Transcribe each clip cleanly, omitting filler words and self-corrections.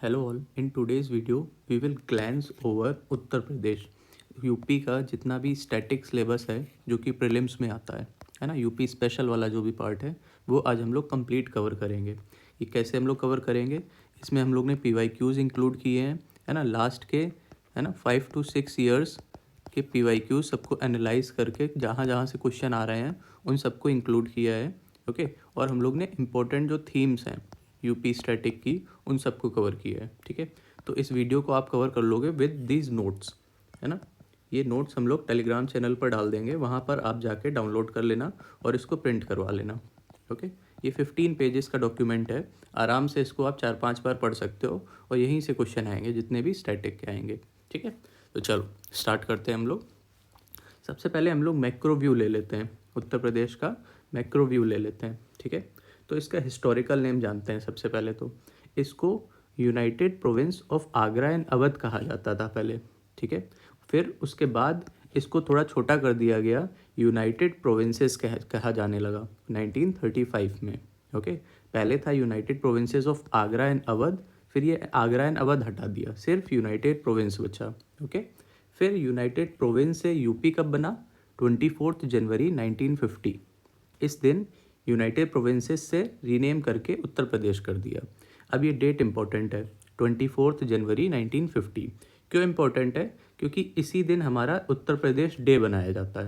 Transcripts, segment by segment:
Hello all, in today's video we will glance over Uttar Pradesh. UP का जितना भी static syllabus है जो कि प्रीलिम्स में आता है ना, यूपी स्पेशल वाला जो भी पार्ट है वो आज हम लोग कंप्लीट कवर करेंगे। ये कैसे हम लोग कवर करेंगे, इसमें हम लोग ने PYQs इंक्लूड किए हैं, है ना, लास्ट के, है ना, 5 to 6 ईयर्स के PYQs सबको एनालाइज करके जहाँ जहाँ से क्वेश्चन आ रहे हैं उन सबको इंक्लूड किया है। ओके, और हम लोग ने इम्पोर्टेंट जो थीम्स हैं यूपी स्टैटिक की उन सबको कवर किया है। ठीक है, तो इस वीडियो को आप कवर कर लोगे विद दीज नोट्स, है ना। ये नोट्स हम लोग टेलीग्राम चैनल पर डाल देंगे, वहाँ पर आप जाके डाउनलोड कर लेना और इसको प्रिंट करवा लेना। ओके, ये 15 पेजेस का डॉक्यूमेंट है, आराम से इसको आप 4-5 बार पढ़ सकते हो और यहीं से क्वेश्चन आएंगे जितने भी स्टैटिक के आएंगे। ठीक है, तो चलो स्टार्ट करते हैं हम लोग। सबसे पहले हम लोग मैक्रो व्यू ले लेते हैं, उत्तर प्रदेश का मैक्रो व्यू ले लेते हैं। ठीक है, तो इसका हिस्टोरिकल नेम जानते हैं। सबसे पहले तो इसको United province of Agra and Awadh कहा जाता था पहले। ठीक है, फिर उसके बाद इसको थोड़ा छोटा कर दिया गया, यूनाइटेड प्रोविंसेस कहा जाने लगा 1935 में। ओके, पहले था United provinces of Agra and Awadh, फिर ये आगरा एंड अवध हटा दिया, सिर्फ यूनाइटेड प्रोविंस बचा। ओके, फिर यूनाइटेड प्रोविंस से यूपी कब बना, 24 जनवरी 1950। इस दिन यूनाइटेड प्रोविंसेस से रीनेम करके उत्तर प्रदेश कर दिया। अब ये डेट इम्पॉर्टेंट है, 24 जनवरी 1950। क्यों इम्पोर्टेंट है, क्योंकि इसी दिन हमारा उत्तर प्रदेश डे बनाया जाता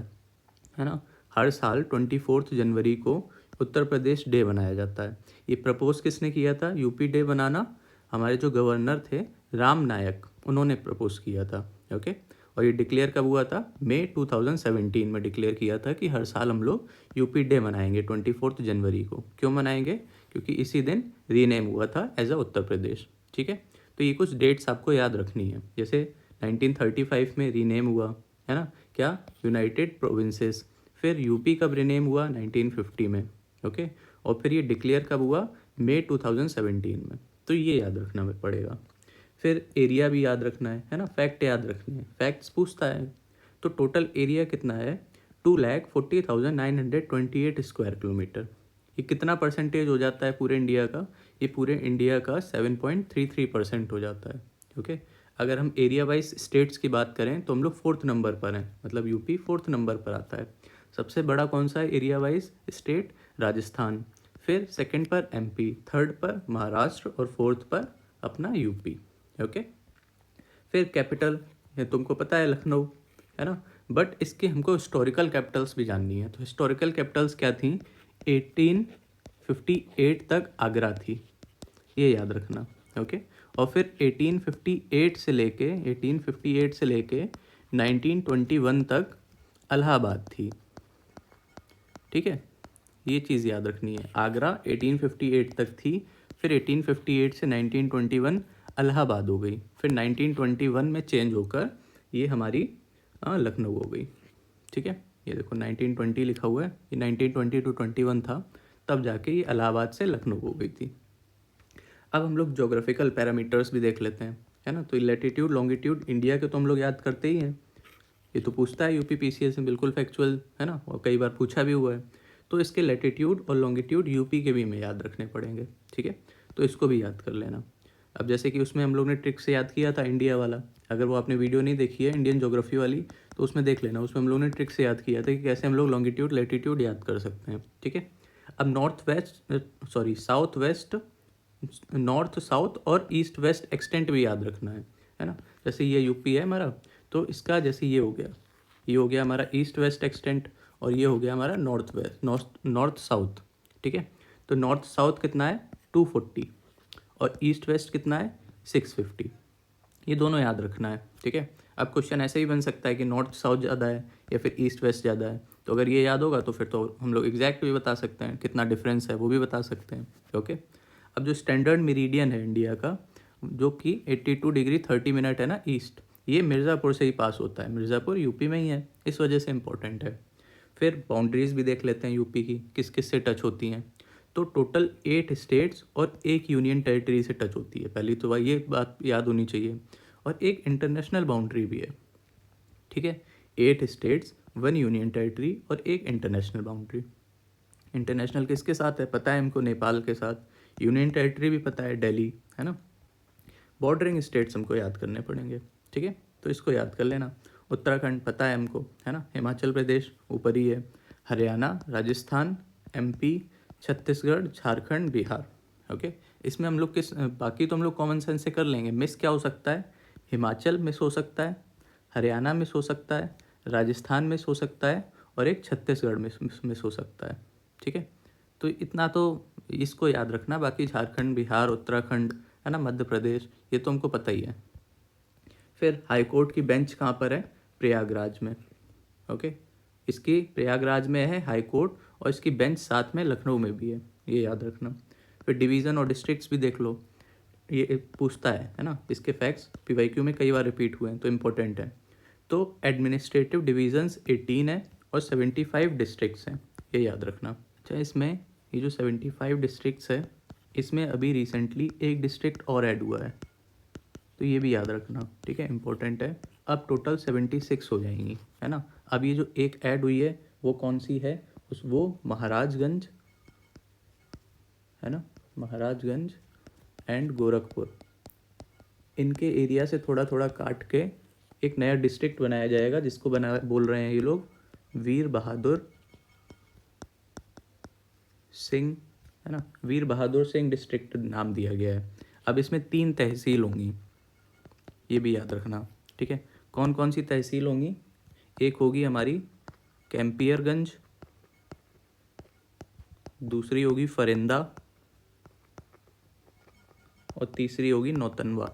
है ना। हर साल 24 जनवरी को उत्तर प्रदेश डे बनाया जाता है। ये प्रपोज किसने किया था यूपी डे बनाना, हमारे जो गवर्नर थे राम नायक, उन्होंने प्रपोज किया था। ओके, और ये डिक्लेयर कब हुआ था, मई 2017 में डिक्लेयर किया था कि हर साल हम लोग यूपी डे मनाएंगे 24 जनवरी को। क्यों मनाएंगे, क्योंकि इसी दिन रीनेम हुआ था एज अ उत्तर प्रदेश। ठीक है, तो ये कुछ डेट्स आपको याद रखनी है, जैसे 1935 में रीनेम हुआ, है ना, क्या, यूनाइटेड प्रोविंसेस। फिर यूपी कब रीनेम हुआ, 1950 में। ओके, और फिर ये डिक्लेयर कब हुआ, मई 2017 में। तो ये याद रखना पड़ेगा। फिर एरिया भी याद रखना है ना, फैक्ट याद रखने हैं, फैक्ट्स पूछता है। तो टोटल एरिया कितना है, 2,40,928 स्क्वायर किलोमीटर। ये कितना परसेंटेज हो जाता है पूरे इंडिया का, ये पूरे इंडिया का 7.33% हो जाता है। ओके, अगर हम एरिया वाइज स्टेट्स की बात करें तो हम लोग 4th नंबर पर हैं, मतलब यूपी 4th नंबर पर आता है। सबसे बड़ा कौन सा है एरिया वाइज स्टेट, राजस्थान। फिर सेकंड पर MP, थर्ड पर महाराष्ट्र और फोर्थ पर अपना यूपी। ओके, फिर कैपिटल, ये तुमको पता है लखनऊ, है ना, बट इसके हमको हिस्टोरिकल कैपिटल्स भी जाननी है। तो हिस्टोरिकल कैपिटल्स क्या थी, 1858 तक आगरा थी, ये याद रखना। ओके, और फिर 1858 से लेके 1921 तक इलाहाबाद थी। ठीक है, ये चीज़ याद रखनी है, आगरा 1858 तक थी, फिर 1858 से 1921 इलाहाबाद हो गई, फिर 1921 में चेंज होकर ये हमारी लखनऊ हो गई। ठीक है, ये देखो 1920 लिखा हुआ है, ये 1920 to 21 था, तब जाके ये इलाहाबाद से लखनऊ हो गई थी। अब हम लोग जोग्राफिकल पैरामीटर्स भी देख लेते हैं, है ना। तो लैटिट्यूड लॉन्गिट्यूड इंडिया के तो हम लोग याद करते ही हैं, ये तो पूछता है यूपी PCS में, बिल्कुल फैक्चुअल है ना, और कई बार पूछा भी हुआ है। तो इसके लैटिट्यूड और लॉन्गिट्यूड यूपी के भी में याद रखने पड़ेंगे। ठीक है, तो इसको भी याद कर लेना। अब जैसे कि उसमें हम लोग ने ट्रिक से याद किया था इंडिया वाला, अगर वो आपने वीडियो नहीं देखी है इंडियन ज्योग्राफी वाली तो उसमें देख लेना, उसमें हम लोग ने ट्रिक से याद किया था कि कैसे हम लोग लॉन्गिट्यूड लैटिट्यूड याद कर सकते हैं। ठीक है, अब साउथ वेस्ट, नॉर्थ साउथ और ईस्ट वेस्ट एक्सटेंट भी याद रखना है ना। जैसे ये यूपी है हमारा, तो इसका जैसे ये हो गया हमारा ईस्ट वेस्ट एक्सटेंट, और ये हो गया हमारा नॉर्थ वेस्ट, नॉर्थ साउथ। ठीक है, तो नॉर्थ साउथ कितना है 240, और ईस्ट वेस्ट कितना है 650, ये दोनों याद रखना है। ठीक है, अब क्वेश्चन ऐसे ही बन सकता है कि नॉर्थ साउथ ज़्यादा है या फिर ईस्ट वेस्ट ज़्यादा है, तो अगर ये याद होगा तो फिर तो हम लोग एग्जैक्ट भी बता सकते हैं, कितना डिफरेंस है वो भी बता सकते हैं। ओके, अब जो स्टैंडर्ड मेरिडियन है इंडिया का, जो कि 82 डिग्री 30 मिनट है ना ईस्ट, ये मिर्ज़ापुर से ही पास होता है, मिर्ज़ापुर यूपी में ही है, इस वजह से इम्पोर्टेंट है। फिर बाउंड्रीज भी देख लेते हैं यूपी की किस किस से टच होती हैं। तो टोटल 8 स्टेट्स और एक यूनियन टेरिटरी से टच होती है, पहली तो ये बात याद होनी चाहिए, और एक इंटरनेशनल बाउंड्री भी है। ठीक है, 8 स्टेट्स, 1 यूनियन टेरिटरी और एक इंटरनेशनल बाउंड्री। इंटरनेशनल किसके साथ है पता है हमको, नेपाल के साथ। यूनियन टेरिटरी भी पता है, दिल्ली, है ना। बॉर्डरिंग स्टेट्स हमको याद करने पड़ेंगे, ठीक है। तो इसको याद कर लेना। उत्तराखंड पता है हमको, है ना। हिमाचल प्रदेश ऊपर ही है। हरियाणा, राजस्थान, एमपी, छत्तीसगढ़, झारखंड, बिहार। ओके, इसमें हम लोग किस, बाकी तो हम लोग कॉमन सेंस से कर लेंगे। मिस क्या हो सकता है? हिमाचल मिस हो सकता है, हरियाणा मिस हो सकता है, राजस्थान मिस हो सकता है, और एक छत्तीसगढ़ मिस हो सकता है, ठीक है। तो इतना तो इसको याद रखना। बाकी झारखंड, बिहार, उत्तराखंड, है ना, मध्य प्रदेश, ये तो हमको पता ही है। फिर हाई कोर्ट की बेंच कहाँ पर है? प्रयागराज में। ओके, इसकी प्रयागराज में है हाई कोर्ट, और इसकी बेंच साथ में लखनऊ में भी है, ये याद रखना। फिर डिवीज़न और डिस्ट्रिक्ट्स भी देख लो, ये पूछता है ना। इसके फैक्ट्स पीवाईक्यू में कई बार रिपीट हुए हैं, तो इम्पोर्टेंट है। तो एडमिनिस्ट्रेटिव डिवीजन्स 18 है और 75 डिस्ट्रिक्ट्स हैं, ये याद रखना। अच्छा, इसमें ये जो 75 डिस्ट्रिक्ट्स है, इसमें अभी रिसेंटली एक डिस्ट्रिक्ट और ऐड हुआ है, तो ये भी याद रखना, ठीक है, इंपॉर्टेंट है। अब टोटल 76 हो जाएंगी, है ना। अब ये जो एक ऐड हुई है वो कौन सी है? वो महाराजगंज, है ना, महाराजगंज एंड गोरखपुर, इनके एरिया से थोड़ा थोड़ा काट के एक नया डिस्ट्रिक्ट बनाया जाएगा, जिसको बोल रहे हैं ये लोग वीर बहादुर सिंह, है ना, वीर बहादुर सिंह डिस्ट्रिक्ट नाम दिया गया है। अब इसमें 3 तहसील होंगी, ये भी याद रखना, ठीक है। कौन कौन सी तहसील होंगी? एक होगी हमारी कैंपियरगंज, दूसरी होगी फरिंदा, और तीसरी होगी नौतनवा,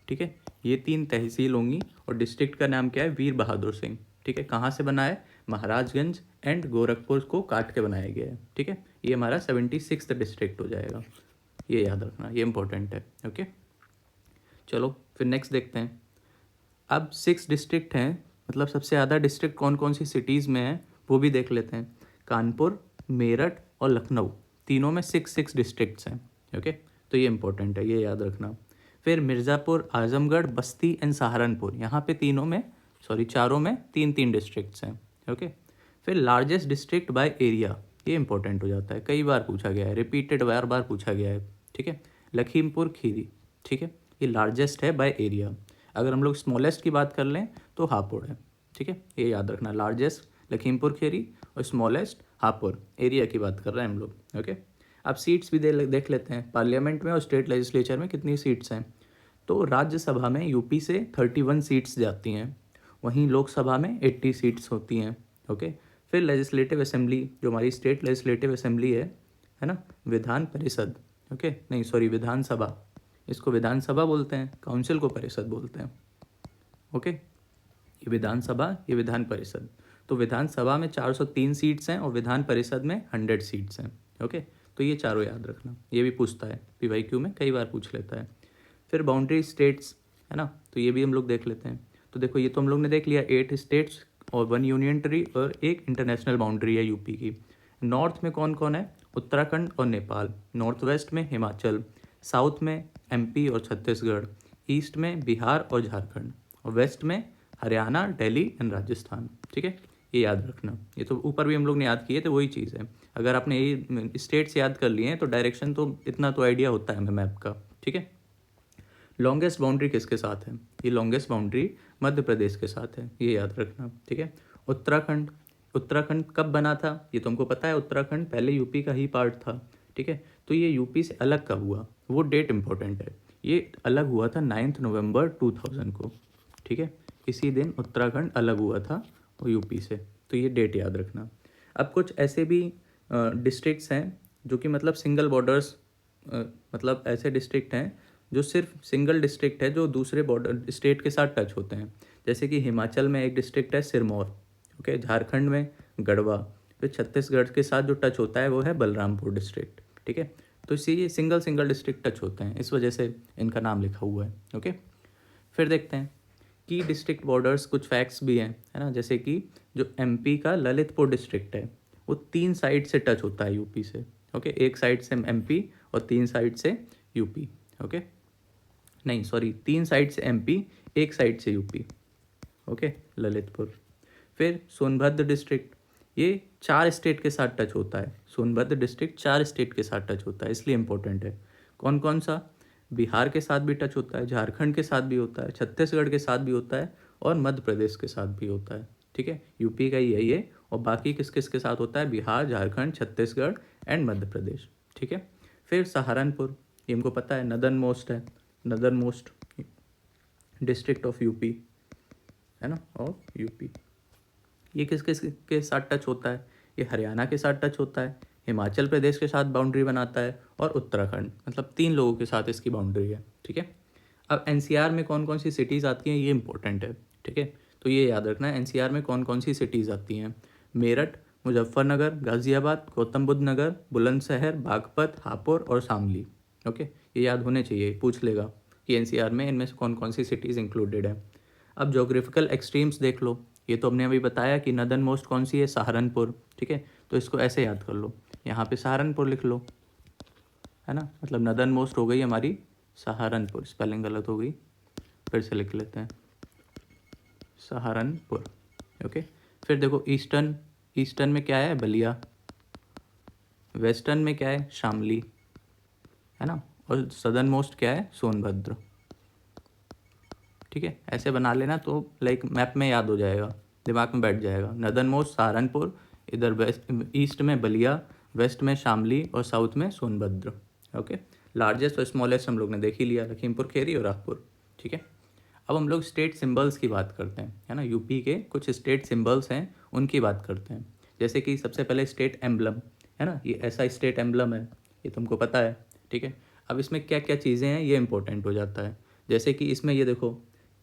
ठीक है। ये 3 तहसील होंगी, और डिस्ट्रिक्ट का नाम क्या है? वीर बहादुर सिंह, ठीक है। कहाँ से बना है? महाराजगंज एंड गोरखपुर को काट के बनाया गया है, ठीक है। ये हमारा 76 डिस्ट्रिक्ट हो जाएगा, ये याद रखना, ये इंपॉर्टेंट है। ओके, चलो फिर नेक्स्ट देखते हैं। अब 6 डिस्ट्रिक्ट हैं, मतलब सबसे ज़्यादा डिस्ट्रिक्ट कौन कौन सी सिटीज़ में है वो भी देख लेते हैं। कानपुर, मेरठ और लखनऊ, तीनों में 6 डिस्ट्रिक्ट्स हैं। ओके, तो ये इंपॉर्टेंट है, ये याद रखना। फिर मिर्ज़ापुर, आजमगढ़, बस्ती एंड सहारनपुर, यहाँ पे चारों में 3 डिस्ट्रिक्ट्स हैं। ओके, फिर लार्जेस्ट डिस्ट्रिक्ट बाय एरिया, ये इंपॉर्टेंट हो जाता है, कई बार पूछा गया है, रिपीटेड बार पूछा गया है, ठीक है। लखीमपुर खीरी, ठीक है, ये लार्जेस्ट है बाय एरिया। अगर हम लोग स्मॉलेस्ट की बात कर लें तो हापुड़ है, ठीक है, ये याद रखना। लार्जेस्ट लखीमपुर खीरी और स्मॉलेस्ट हापुड़, एरिया की बात कर रहे हैं हम लोग। ओके, अब सीट्स भी देख लेते हैं। पार्लियामेंट में और स्टेट लेजिस्लेचर में कितनी सीट्स हैं? तो राज्यसभा में यूपी से 31 सीट्स जाती हैं, वहीं लोकसभा में 80 सीट्स होती हैं। ओके, फिर लेजिस्लेटिव असेंबली, जो हमारी स्टेट लेजिस्लेटिव असेंबली है ना, विधान परिषद, ओके, नहीं सॉरी, विधानसभा, इसको विधानसभा बोलते हैं, काउंसिल को परिषद बोलते हैं। ओके, ये विधानसभा, ये विधान परिषद। तो विधानसभा में 403 सीट्स हैं और विधान परिषद में 100 सीट्स हैं। ओके, तो ये चारों याद रखना, ये भी पूछता है पीवाईक्यू में, कई बार पूछ लेता है। फिर बाउंड्री स्टेट्स, है ना, तो ये भी हम लोग देख लेते हैं। तो देखो, ये तो हम लोग ने देख लिया, 8 स्टेट्स और 1 यूनियन टेरिटरी और एक इंटरनेशनल बाउंड्री है यूपी की। नॉर्थ में कौन कौन है? उत्तराखंड और नेपाल। नॉर्थ वेस्ट में हिमाचल, साउथ में एमपी और छत्तीसगढ़, ईस्ट में बिहार और झारखंड, और वेस्ट में हरियाणा, दिल्ली एंड राजस्थान, ठीक है, ये याद रखना। ये तो ऊपर भी हम लोग ने याद किए थे, वही चीज़ है। अगर आपने ये स्टेट्स याद कर लिए हैं तो डायरेक्शन तो इतना तो आइडिया होता है हमें मैप का, ठीक है। लॉन्गेस्ट बाउंड्री किसके साथ है? ये लॉन्गेस्ट बाउंड्री मध्य प्रदेश के साथ है, ये याद रखना, ठीक है। उत्तराखंड, उत्तराखंड कब बना था? ये तुमको पता है, उत्तराखंड पहले यूपी का ही पार्ट था, ठीक है। तो ये यूपी से अलग कब हुआ, वो डेट इंपॉर्टेंट है। ये अलग हुआ था 9 नवंबर 2000 को, ठीक है, इसी दिन उत्तराखंड अलग हुआ था वो यूपी से, तो ये डेट याद रखना। अब कुछ ऐसे भी डिस्ट्रिक्ट्स हैं जो कि मतलब सिंगल बॉर्डर्स, मतलब ऐसे डिस्ट्रिक्ट हैं जो सिर्फ सिंगल डिस्ट्रिक्ट है, जो दूसरे बॉर्डर स्टेट के साथ टच होते हैं। जैसे कि हिमाचल में एक डिस्ट्रिक्ट है सिरमौर, ओके, झारखंड में गढ़वा, फिर छत्तीसगढ़ के साथ जो टच होता है वो है बलरामपुर डिस्ट्रिक्ट, ठीक है। तो इसी ये सिंगल डिस्ट्रिक्ट टच होते हैं, इस वजह से इनका नाम लिखा हुआ है। ओके, फिर देखते हैं की डिस्ट्रिक्ट बॉर्डर्स, कुछ फैक्ट्स भी हैं, है ना। जैसे कि जो एमपी का ललितपुर डिस्ट्रिक्ट है वो 3 साइड से टच होता है यूपी से। ओके, एक साइड से एमपी और 3 साइड से यूपी। ओके, नहीं सॉरी, 3 साइड से एमपी, एक साइड से यूपी। ओके, ललितपुर। फिर सोनभद्र डिस्ट्रिक्ट, ये 4 स्टेट के साथ टच होता है। सोनभद्र डिस्ट्रिक्ट 4 स्टेट के साथ टच होता है, इसलिए इंपॉर्टेंट है। कौन कौन सा? बिहार के साथ भी टच होता है, झारखंड के साथ भी होता है, छत्तीसगढ़ के साथ भी होता है और मध्य प्रदेश के साथ भी होता है। ठीक है, यूपी का ही है ये। और बाकी किस किस के साथ होता है? बिहार, झारखंड, छत्तीसगढ़ एंड मध्य प्रदेश। ठीक है, फिर सहारनपुर, ये हमको पता है नदर्न मोस्ट है, northern most district of UP है ना, और यूपी। ये किस किस के साथ टच होता है? ये हरियाणा के साथ टच होता है, हिमाचल प्रदेश के साथ बाउंड्री बनाता है और उत्तराखंड, मतलब 3 लोगों के साथ इसकी बाउंड्री है। ठीक है, अब एनसीआर में कौन कौन सी सिटीज़ आती हैं ये इंपॉर्टेंट है। ठीक है, तो ये याद रखना है एनसीआर में कौन कौन सी सिटीज़ आती हैं। मेरठ, मुजफ्फरनगर, गाज़ियाबाद, गौतम बुद्ध नगर, बुलंदशहर, बागपत, हापुड़ और शामली। ओके, ये याद होने चाहिए, पूछ लेगा कि एनसीआर में इनमें से कौन कौन सी सिटीज़ इंक्लूडेड है। अब जोग्राफिकल एक्सट्रीम्स देख लो, ये तो हमने अभी बताया कि नदर्न मोस्ट कौन सी है? सहारनपुर। ठीक है, तो इसको ऐसे याद कर लो, यहाँ पे सहारनपुर लिख लो, है ना, मतलब नदर्न मोस्ट हो गई हमारी सहारनपुर, स्पेलिंग गलत हो गई, फिर से लिख लेते हैं सहारनपुर। ओके, फिर देखो ईस्टर्न, ईस्टर्न में क्या है? बलिया। वेस्टर्न में क्या है? शामली, है ना, और सदर्न मोस्ट क्या है? सोनभद्र। ठीक है, ऐसे बना लेना तो लाइक मैप में याद हो जाएगा, दिमाग में बैठ जाएगा। नदर्न मोस्ट सहारनपुर, इधर वेस्ट, ईस्ट में बलिया, वेस्ट में शामली और साउथ में सोनभद्र। ओके, लार्जेस्ट और स्मॉलेस्ट हम लोग ने देख ही लिया, लखीमपुर खेरी और राजपुर। ठीक है, अब हम लोग स्टेट सिंबल्स की बात करते हैं, है ना, यूपी के कुछ स्टेट सिंबल्स हैं उनकी बात करते हैं। जैसे कि सबसे पहले स्टेट एम्बलम, है ना, ये ऐसा स्टेट एम्बलम है, ये तुमको पता है। ठीक है, अब इसमें क्या क्या चीज़ें हैं ये इंपॉर्टेंट हो जाता है। जैसे कि इसमें ये देखो,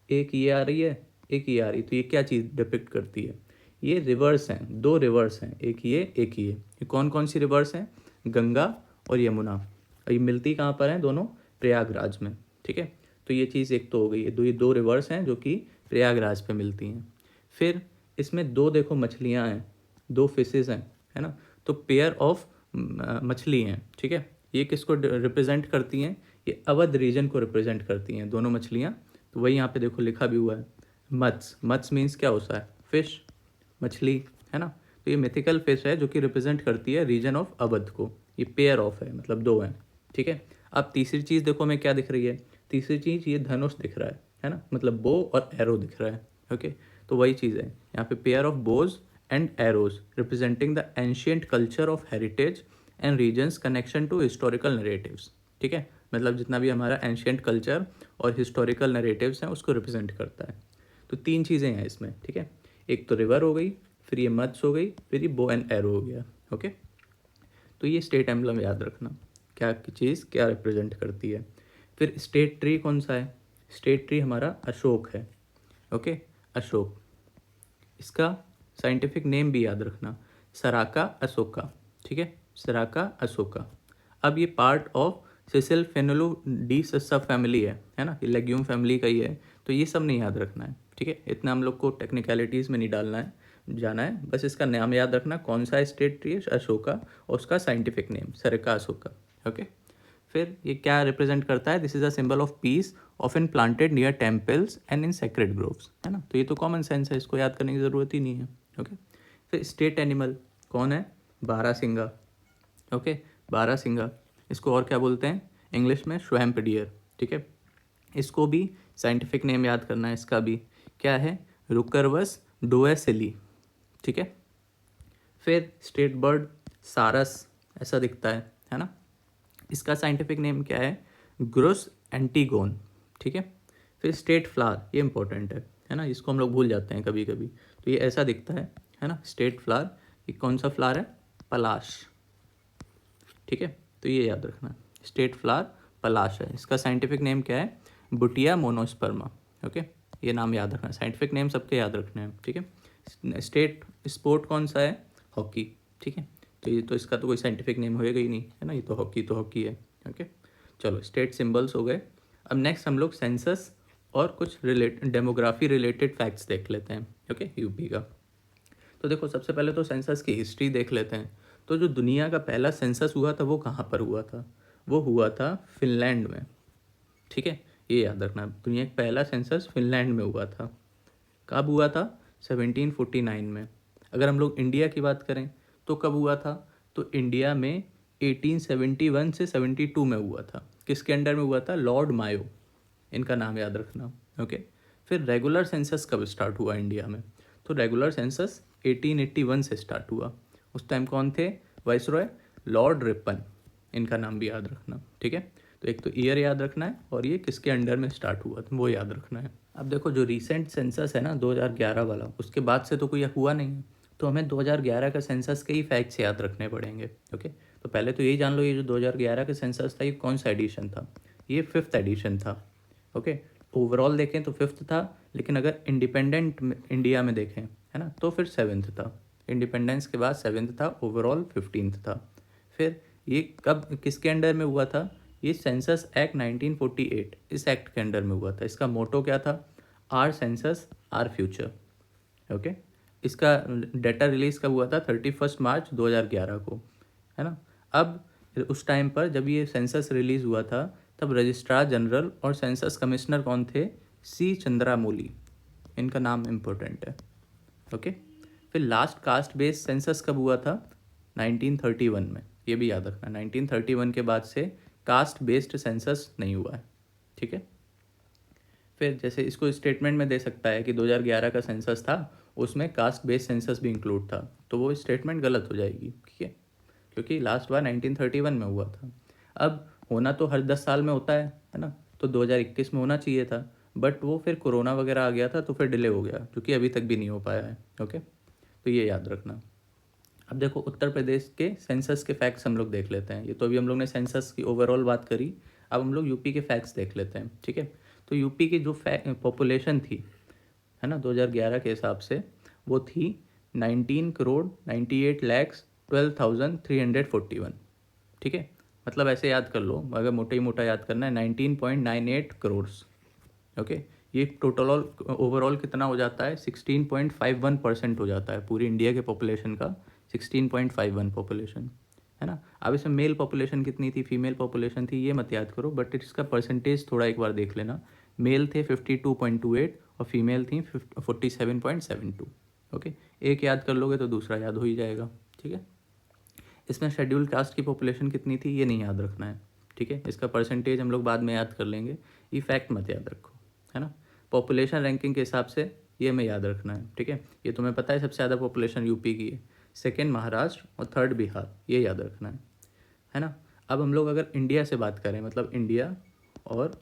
एक ये आ रही है, एक ये आ रही, तो ये क्या चीज़ डिपिक्ट करती है? ये रिवर्स हैं, 2 रिवर्स हैं, एक ये एक ये कौन कौन सी रिवर्स हैं? गंगा और यमुना। और ये मिलती कहाँ पर हैं दोनों? प्रयागराज में। ठीक है, तो ये चीज़ एक तो हो गई है, ये 2 रिवर्स हैं जो कि प्रयागराज पे मिलती हैं। फिर इसमें 2 देखो मछलियाँ हैं, 2 फिशेज हैं, है ना, तो पेयर ऑफ मछली हैं। ठीक है, ये किसको रिप्रेजेंट करती हैं? ये अवध रीजन को रिप्रेजेंट करती हैं दोनों मछलियाँ। तो वही यहाँ पे देखो लिखा भी हुआ है, मत्स्य। मत्स्य मीन्स क्या होता है? फिश, मछली, है ना, तो ये मिथिकल फिश है जो कि रिप्रेजेंट करती है रीजन ऑफ अवध को। ये पेयर ऑफ है, मतलब 2 हैं। ठीक है, अब तीसरी चीज़ देखो हमें क्या दिख रही है? तीसरी चीज़ ये धनुष दिख रहा है ना, मतलब बो और एरो दिख रहा है। ओके, तो वही चीज़ है यहाँ पे, pair of bows and arrows representing the ancient culture of heritage and regions connection to historical narratives. ठीक है, मतलब जितना भी हमारा एंशियंट कल्चर और हिस्टोरिकल नरेटिव्स हैं उसको रिप्रेजेंट करता है। तो 3 चीज़ें हैं इसमें। ठीक है, एक तो रिवर हो गई, फिर ये मत्स्य हो गई, फिर ये बो एंड एरो हो गया। ओके, तो ये स्टेट एम्बलम याद रखना, क्या चीज़ क्या रिप्रेजेंट करती है। फिर स्टेट ट्री कौन सा है? स्टेट ट्री हमारा अशोक है। ओके, अशोक, इसका साइंटिफिक नेम भी याद रखना, सराका अशोका। ठीक है, सराका अशोका। अब ये पार्ट ऑफ सिसिल फेनुलुडी सब फैमिली है ना, ये लेग्यूम फैमिली का ही है, तो ये सब नहीं याद रखना है। ठीक है, इतना हम लोग को टेक्निकलिटीज़ में नहीं डालना है, जाना है, बस इसका नाम याद रखना, कौन सा स्टेट ट्री है? अशोका, और उसका साइंटिफिक नेम सरेका अशोका। ओके, फिर ये क्या रिप्रेजेंट करता है? This is a symbol of peace, often planted near temples and in sacred groves, है ना, तो ये तो कॉमन सेंस है, इसको याद करने की ज़रूरत ही नहीं है। ओके, फिर स्टेट एनिमल कौन है? बारहसिंगा। ओके, बारहसिंगा, इसको और क्या बोलते हैं इंग्लिश में? Swamp dear. ठीक है, इसको भी साइंटिफिक नेम याद करना है, इसका भी क्या है? रुकरवस डोएसिली। ठीक है, फिर स्टेट बर्ड सारस, ऐसा दिखता है ना, इसका साइंटिफिक नेम क्या है? Gross antigone. ठीक है, फिर स्टेट फ्लावर, ये इंपॉर्टेंट है ना, इसको हम लोग भूल जाते हैं कभी कभी, तो ये ऐसा दिखता है ना, स्टेट फ्लावर। ये कौन सा फ्लावर है? पलाश। ठीक है, तो ये याद रखना, स्टेट फ्लावर पलाश है। इसका साइंटिफिक नेम क्या है? बुटिया मोनोस्पर्मा। ओके, ये नाम याद रखना, साइंटिफिक नेम सबके याद रखने हैं। ठीक है, स्टेट स्पोर्ट कौन सा है? हॉकी। ठीक है, तो ये तो इसका तो कोई साइंटिफिक नेम होएगा ही नहीं, है ना, ये तो हॉकी है। ओके, चलो स्टेट सिंबल्स हो गए। अब नेक्स्ट हम लोग सेंसस और कुछ डेमोग्राफी रिलेटेड फैक्ट्स देख लेते हैं। ओके, यूपी का। तो देखो सबसे पहले तो सेंसस की हिस्ट्री देख लेते हैं। तो जो दुनिया का पहला सेंसस हुआ था वो कहाँ पर हुआ था? वो हुआ था फिनलैंड में। ठीक है, ये याद रखना, दुनिया का पहला सेंसस फिनलैंड में हुआ था। कब हुआ था? 1749 में। अगर हम लोग इंडिया की बात करें तो कब हुआ था? तो इंडिया में 1871 से 72 में हुआ था। किसके अंडर में हुआ था? लॉर्ड मायो, इनका नाम याद रखना। ओके, फिर रेगुलर सेंसस कब स्टार्ट हुआ इंडिया में? तो रेगुलर सेंसस 1881 से स्टार्ट हुआ। उस टाइम कौन थे वाइसरॉय? लॉर्ड रिपन, इनका नाम भी याद रखना। ठीक है, तो एक तो ईयर याद रखना है और ये किसके अंडर में स्टार्ट हुआ था वो याद रखना है। अब देखो जो रिसेंट सेंसस है ना 2011 वाला, उसके बाद से तो कोई हुआ नहीं है, तो हमें 2011 का सेंसस के ही फैक्ट्स याद रखने पड़ेंगे। ओके, तो पहले तो यही जान लो, ये जो 2011 का सेंसस था ये कौन सा एडिशन था? ये 5th एडिशन था। ओके, ओवरऑल देखें तो 5th था, लेकिन अगर इंडिपेंडेंट इंडिया में देखें, है ना, तो फिर 7th था। इंडिपेंडेंस के बाद 7th था, ओवरऑल 15th था। फिर ये कब किसके अंडर में हुआ था? ये सेंसस एक्ट 1948, इस एक्ट के अंडर में हुआ था। इसका मोटो क्या था? Our census our future. Okay, इसका डेटा रिलीज कब हुआ था? 31 मार्च 2011 को, है ना। अब उस टाइम पर जब ये सेंसस रिलीज हुआ था तब रजिस्ट्रार जनरल और सेंसस कमिश्नर कौन थे? सी चंद्रामौली, इनका नाम इम्पोर्टेंट है। ओके, फिर लास्ट कास्ट बेस्ड सेंसस कब हुआ था? 1931 में, ये भी याद रखना। 1931 के बाद से कास्ट बेस्ड सेंसस नहीं हुआ है। ठीक है, फिर जैसे इसको स्टेटमेंट में दे सकता है कि 2011 का सेंसस था, उसमें कास्ट बेस्ड सेंसस भी इंक्लूड था, तो वो स्टेटमेंट गलत हो जाएगी। ठीक है, क्योंकि लास्ट बार 1931 में हुआ था। अब होना तो हर 10 साल में होता है ना, तो 2021 में होना चाहिए था, बट वो फिर कोरोना वगैरह आ गया था तो फिर डिले हो गया, क्योंकि अभी तक भी नहीं हो पाया है। ओके, तो ये याद रखना। अब देखो उत्तर प्रदेश के सेंसस के फैक्ट्स हम लोग देख लेते हैं। ये तो अभी हम लोग ने सेंसस की ओवरऑल बात करी, अब हम लोग यूपी के फैक्ट्स देख लेते हैं। ठीक है, तो यूपी की जो पॉपुलेशन थी, है ना, 2011 के हिसाब से वो थी 19,08,12,341। ठीक है, मतलब ऐसे याद कर लो, अगर मोटा ही मोटा याद करना है, 19.98 करोड़। ओके, ये टोटल ओवरऑल कितना हो जाता है? 16.51% हो जाता है पूरी इंडिया के पॉपुलेशन का। 16.51 पॉपुलेशन, है ना। अब इसमें मेल पॉपुलेशन कितनी थी, फीमेल पॉपुलेशन थी, ये मत याद करो, बट इसका परसेंटेज थोड़ा एक बार देख लेना। मेल थे 52.28 और फीमेल थी 47.72। ओके, एक याद कर लोगे तो दूसरा याद हो ही जाएगा। ठीक है, इसमें शेड्यूल कास्ट की पॉपुलेशन कितनी थी ये नहीं याद रखना है। ठीक है, इसका परसेंटेज हम लोग बाद में याद कर लेंगे, ये फैक्ट मत याद रखो, है ना। पॉपुलेशन रैंकिंग के हिसाब से ये हमें याद रखना है। ठीक है, ये तुम्हें पता है सबसे ज़्यादा पॉपुलेशन यूपी की है, सेकेंड महाराष्ट्र और थर्ड बिहार, ये याद रखना है ना। अब हम लोग अगर इंडिया से बात करें, मतलब इंडिया और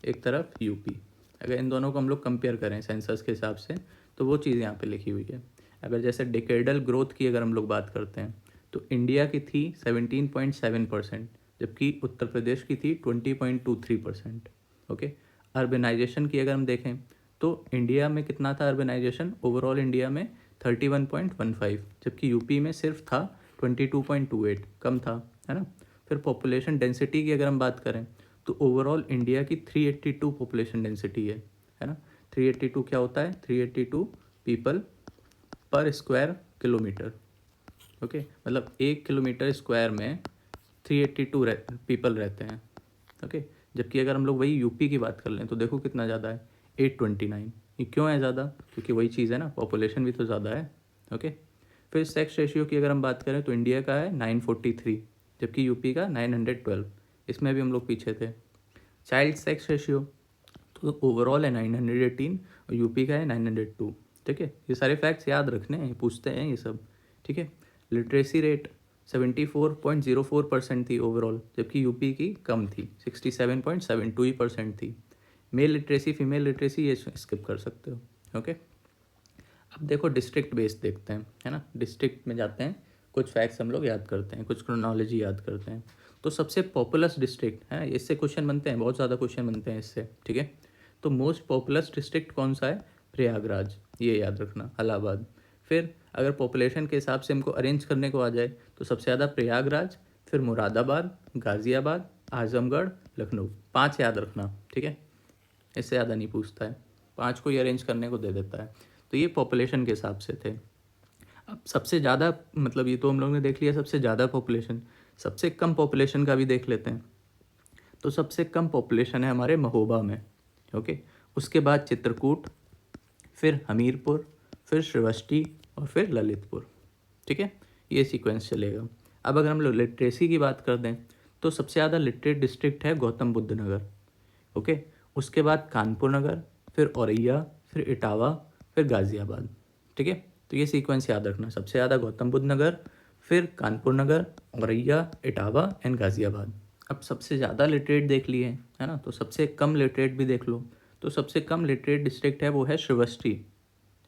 एक तरफ यूपी, अगर इन दोनों को हम लोग कंपेयर करें सेंसस के हिसाब से, तो वो चीज़ यहाँ पे लिखी हुई है। अगर जैसे डिकेडल ग्रोथ की अगर हम लोग बात करते हैं, तो इंडिया की थी 17.7%, जबकि उत्तर प्रदेश की थी 20.23%। ओके, अर्बनाइजेशन की अगर हम देखें तो इंडिया में कितना था अर्बनाइजेशन? ओवरऑल इंडिया में 31.15, जबकि यूपी में सिर्फ था 22.28, कम था, है ना। फिर पॉपुलेशन डेंसिटी की अगर हम बात करें तो ओवरऑल इंडिया की 382 पॉपुलेशन डेंसिटी है ना। 382 क्या होता है? 382 पीपल पर स्क्वायर किलोमीटर। ओके, मतलब 1 किलोमीटर स्क्वायर में 382 पीपल रहते हैं। ओके, जबकि अगर हम लोग वही यूपी की बात कर लें तो देखो कितना ज़्यादा है, 829। ये क्यों है ज़्यादा? क्योंकि वही चीज़ है ना, पॉपुलेशन भी तो ज़्यादा है। ओके, फिर सेक्स रेशियो की अगर हम बात करें तो इंडिया का है 943, जबकि यूपी का 912, इसमें भी हम लोग पीछे थे। चाइल्ड सेक्स रेशियो तो ओवरऑल है 918 और यूपी का है 902। ठीक है, ये सारे फैक्ट्स याद रखने हैं, पूछते हैं ये सब। ठीक है, लिटरेसी रेट 74.04% थी ओवरऑल, जबकि यूपी की कम थी, 67.72% थी। मेल लिटरेसी फीमेल लिटरेसी ये स्किप कर सकते हो। ओके, अब देखो डिस्ट्रिक्ट बेस्ड देखते हैं, है ना। डिस्ट्रिक्ट में जाते हैं, कुछ फैक्ट्स हम लोग याद करते हैं, कुछ क्रोनोलॉजी याद करते हैं। तो सबसे पॉपुलस डिस्ट्रिक्ट है, इससे क्वेश्चन बनते हैं, बहुत ज़्यादा क्वेश्चन बनते हैं इससे। ठीक है, तो मोस्ट पॉपुलस डिस्ट्रिक्ट कौन सा है? प्रयागराज, ये याद रखना, इलाहाबाद। फिर अगर पॉपुलेशन के हिसाब से हमको अरेंज करने को आ जाए तो सबसे ज़्यादा प्रयागराज, फिर मुरादाबाद, गाज़ियाबाद, आजमगढ़, लखनऊ। 5 याद रखना, ठीक है, इससे ज़्यादा नहीं पूछता है, 5 को ही अरेंज करने को दे देता है। तो ये पॉपुलेशन के हिसाब से थे। अब सबसे ज़्यादा, मतलब ये तो हम लोग ने देख लिया सबसे ज़्यादा पॉपुलेशन, सबसे कम पॉपुलेशन का भी देख लेते हैं। तो सबसे कम पॉपुलेशन है हमारे महोबा में। ओके, उसके बाद चित्रकूट, फिर हमीरपुर, फिर श्रीवष्टि और फिर ललितपुर। ठीक है, ये सीक्वेंस चलेगा। अब अगर हम लोग लिटरेसी की बात कर दें तो सबसे ज़्यादा लिटरेट डिस्ट्रिक्ट है गौतम बुद्ध नगर। ओके, उसके बाद कानपुर नगर, फिर औरैया, फिर इटावा, फिर गाज़ियाबाद। ठीक है, तो ये सीक्वेंस याद रखना, सबसे ज़्यादा गौतम बुद्ध नगर, फिर कानपुर नगर, औरैया, इटावा एंड गाज़ियाबाद। अब सबसे ज़्यादा लिटरेट देख लिए है ना, तो सबसे कम लिटरेट भी देख लो। तो सबसे कम लिटरेट डिस्ट्रिक्ट है वो है श्रीवस्ती।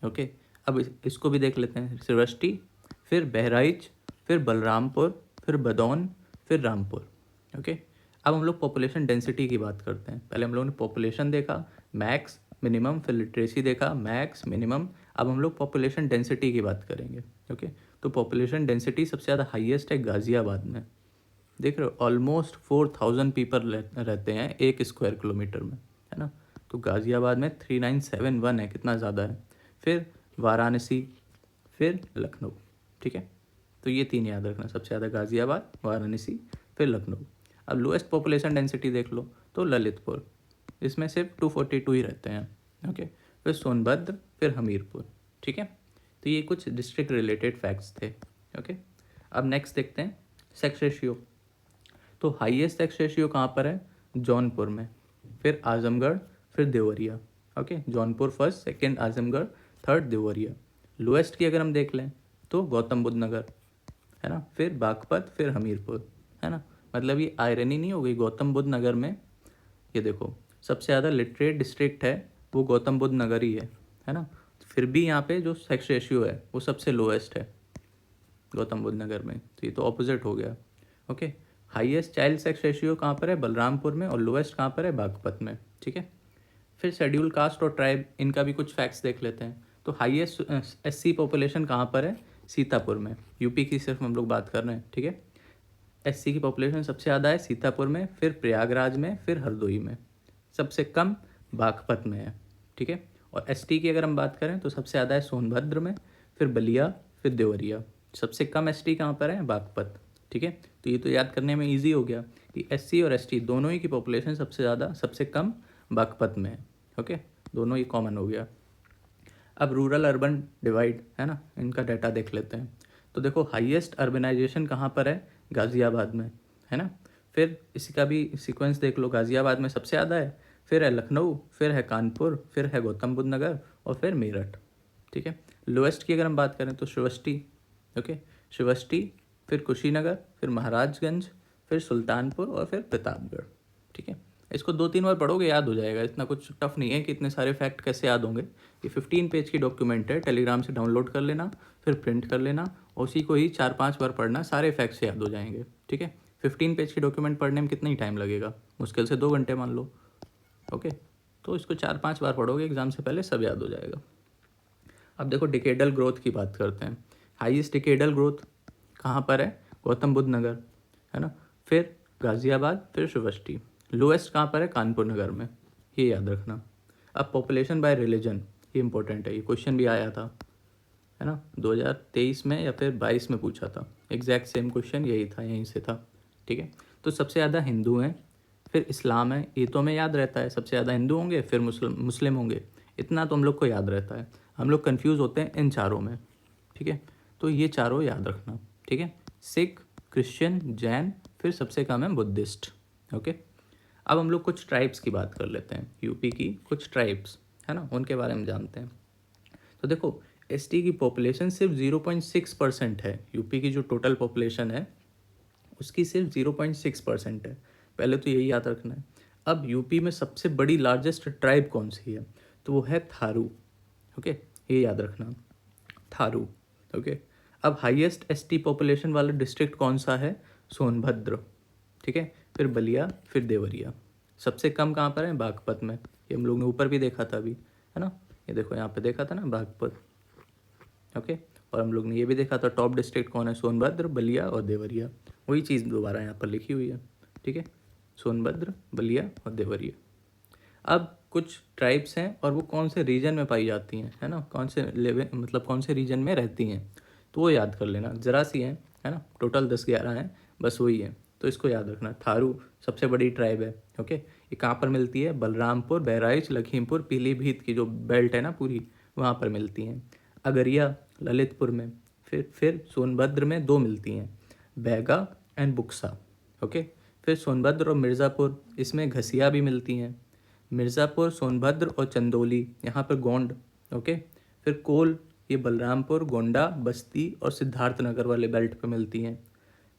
ओके, अब इसको भी देख लेते हैं, श्रीवस्ती, फिर बहराइच, फिर बलरामपुर, फिर बदौन, फिर रामपुर। ओके, अब हम लोग पॉपुलेशन डेंसिटी की बात करते हैं। पहले हम लोगों ने पॉपुलेशन देखा, मैक्स मिनिमम, फिर लिटरेसी देखा, मैक्स मिनिमम। अब हम लोग पॉपुलेशन डेंसिटी की बात करेंगे। ओके, तो पॉपुलेशन डेंसिटी सबसे ज़्यादा हाईएस्ट है गाज़ियाबाद में। देख रहे हो, ऑलमोस्ट 4000 पीपल रहते हैं 1 स्क्वायर किलोमीटर में, है ना। तो गाज़ियाबाद में 3971 है, कितना ज़्यादा है। फिर वाराणसी, फिर लखनऊ। ठीक है, तो ये 3 याद रखना, सबसे ज़्यादा गाज़ियाबाद, वाराणसी, फिर लखनऊ। अब लोएस्ट पॉपुलेशन डेंसिटी देख लो तो ललितपुर, इसमें सिर्फ 242 ही रहते हैं। ओके, फिर सोनभद्र, फिर हमीरपुर। ठीक है, तो ये कुछ डिस्ट्रिक्ट रिलेटेड फैक्ट्स थे। ओके, अब नेक्स्ट देखते हैं सेक्स रेशियो। तो हाईएस्ट सेक्स रेशियो कहाँ पर है, जौनपुर में, फिर आजमगढ़, फिर Deoria. Okay, Jaunpur first, second Azamgarh, third Deoria. Lowest की अगर हम देख लें तो गौतम बुद्ध नगर, है ना, फिर बागपत, फिर हमीरपुर, है ना। मतलब ये आयरनी नहीं हो गई, गौतम बुद्ध नगर में ये देखो सबसे ज़्यादा लिटरेट डिस्ट्रिक्ट है वो गौतम बुद्ध नगर ही है ना। फिर भी यहाँ पे जो सेक्स रेशियो है वो सबसे लोएस्ट है गौतम बुद्ध नगर में, तो ये तो ऑपोजिट हो गया। Okay, highest child sex ratio कहाँ पर है, बलरामपुर में, और लोएस्ट कहाँ पर है, बागपत में। ठीक है, फिर शेड्यूल कास्ट और ट्राइब, इनका भी कुछ फैक्ट्स देख लेते हैं। तो हाईएस्ट एससी पॉपुलेशन कहाँ पर है, सीतापुर में। यूपी की सिर्फ हम लोग बात कर रहे हैं। ठीक है, एससी की पॉपुलेशन सबसे ज़्यादा है सीतापुर में, फिर प्रयागराज में, फिर हरदोई में। सबसे कम बागपत में है। ठीक है, और एसटी की अगर हम बात करें तो सबसे ज़्यादा है सोनभद्र में, फिर बलिया, फिर देवरिया। सबसे कम एसटी कहाँ पर है, बागपत। ठीक है, तो ये तो याद करने में ईजी हो गया कि एससी और एसटी दोनों ही की पॉपुलेशन सबसे ज़्यादा, सबसे कम बागपत में है। ओके, दोनों ही कॉमन हो गया। अब रूरल अर्बन डिवाइड, है ना, इनका डाटा देख लेते हैं। तो देखो हाईएस्ट अर्बनाइजेशन कहाँ पर है, गाज़ियाबाद में, है ना। फिर इसी का भी सीक्वेंस देख लो, गाज़ियाबाद में सबसे ज़्यादा है, फिर है लखनऊ, फिर है कानपुर, फिर है गौतम बुद्ध नगर, और फिर मेरठ। ठीक है, लोएस्ट की अगर हम बात करें तो श्रीवस्ती। ओके, श्रीवस्ती, फिर कुशीनगर, फिर महाराजगंज, फिर सुल्तानपुर, और फिर प्रतापगढ़। ठीक है, इसको 2-3 बार पढ़ोगे याद हो जाएगा, इतना कुछ टफ नहीं है कि इतने सारे फैक्ट कैसे याद होंगे। ये 15 पेज की डॉक्यूमेंट है, टेलीग्राम से डाउनलोड कर लेना, फिर प्रिंट कर लेना, और उसी को ही 4-5 बार पढ़ना, सारे फैक्ट्स याद हो जाएंगे। ठीक है, 15 पेज की डॉक्यूमेंट पढ़ने में कितना ही टाइम लगेगा, मुश्किल से 2 घंटे मान लो। ओके, तो इसको 4-5 बार पढ़ोगे एग्जाम से पहले, सब याद हो जाएगा। अब देखो डिकेडल ग्रोथ की बात करते हैं। हाईएस्ट डिकेडल ग्रोथ कहाँ पर है, गौतम बुद्ध नगर, है ना, फिर गाज़ियाबाद, फिर श्रीवस्ती। लोएस्ट कहाँ पर है, कानपुर नगर में, ये याद रखना। अब पॉपुलेशन बाय रिलीजन, ये इंपॉर्टेंट है, ये क्वेश्चन भी आया था, है ना, 2023 में या फिर 22 में पूछा था, एग्जैक्ट सेम क्वेश्चन यही था, यहीं से था। ठीक है, तो सबसे ज़्यादा हिंदू हैं, फिर इस्लाम है, ये तो हमें याद रहता है, सबसे ज़्यादा हिंदू होंगे, फिर मुस्लिम होंगे, इतना तो हम लोग को याद रहता है। हम लोग कन्फ्यूज़ होते हैं इन चारों में। ठीक है, तो ये चारों याद रखना। ठीक है, सिख, क्रिश्चियन, जैन, फिर सबसे कम है बुद्धिस्ट। ओके, अब हम लोग कुछ ट्राइब्स की बात कर लेते हैं, यूपी की कुछ ट्राइब्स, है ना, उनके बारे में जानते हैं। तो देखो एसटी की पॉपुलेशन सिर्फ 0.6% है, यूपी की जो टोटल पॉपुलेशन है उसकी सिर्फ 0.6% है, पहले तो यही याद रखना है। अब यूपी में सबसे बड़ी लार्जेस्ट ट्राइब कौन सी है, तो वो है थारू। ओके, ये याद रखना, थारू। ओके, अब हाईएस्ट एसटी पॉपुलेशन वाला डिस्ट्रिक्ट कौन सा है, सोनभद्र। ठीक है, फिर बलिया, फिर देवरिया। सबसे कम कहाँ पर है, बागपत में, ये हम लोग ने ऊपर भी देखा था अभी, है ना, ये देखो यहाँ पे देखा था ना, बागपत। ओके, और हम लोग ने ये भी देखा था टॉप डिस्ट्रिक्ट कौन है, सोनभद्र, बलिया और देवरिया। वही चीज़ दोबारा यहाँ पर लिखी हुई है। ठीक है, सोनभद्र, बलिया और देवरिया। अब कुछ ट्राइब्स हैं और वो कौन से रीजन में पाई जाती हैं, है ना, कौन से लेवल, मतलब कौन से रीजन में रहती हैं, तो वो याद कर लेना। ज़रा सी है ना, टोटल 10-11 हैं, बस वही है, तो इसको याद रखना। थारू सबसे बड़ी ट्राइब है। ओके, ये कहाँ पर मिलती है, बलरामपुर, बहराइच, लखीमपुर, पीलीभीत की जो बेल्ट है ना पूरी, वहाँ पर मिलती हैं। अगरिया ललितपुर में, फिर सोनभद्र में 2 मिलती हैं, बैगा एंड बुक्सा। ओके, फिर सोनभद्र और मिर्ज़ापुर, इसमें घसिया भी मिलती हैं। मिर्ज़ापुर, सोनभद्र और चंदौली, यहाँ पर गोंड। ओके। फिर कोल, ये बलरामपुर, गोंडा, बस्ती और सिद्धार्थनगर वाले बेल्ट पे मिलती हैं।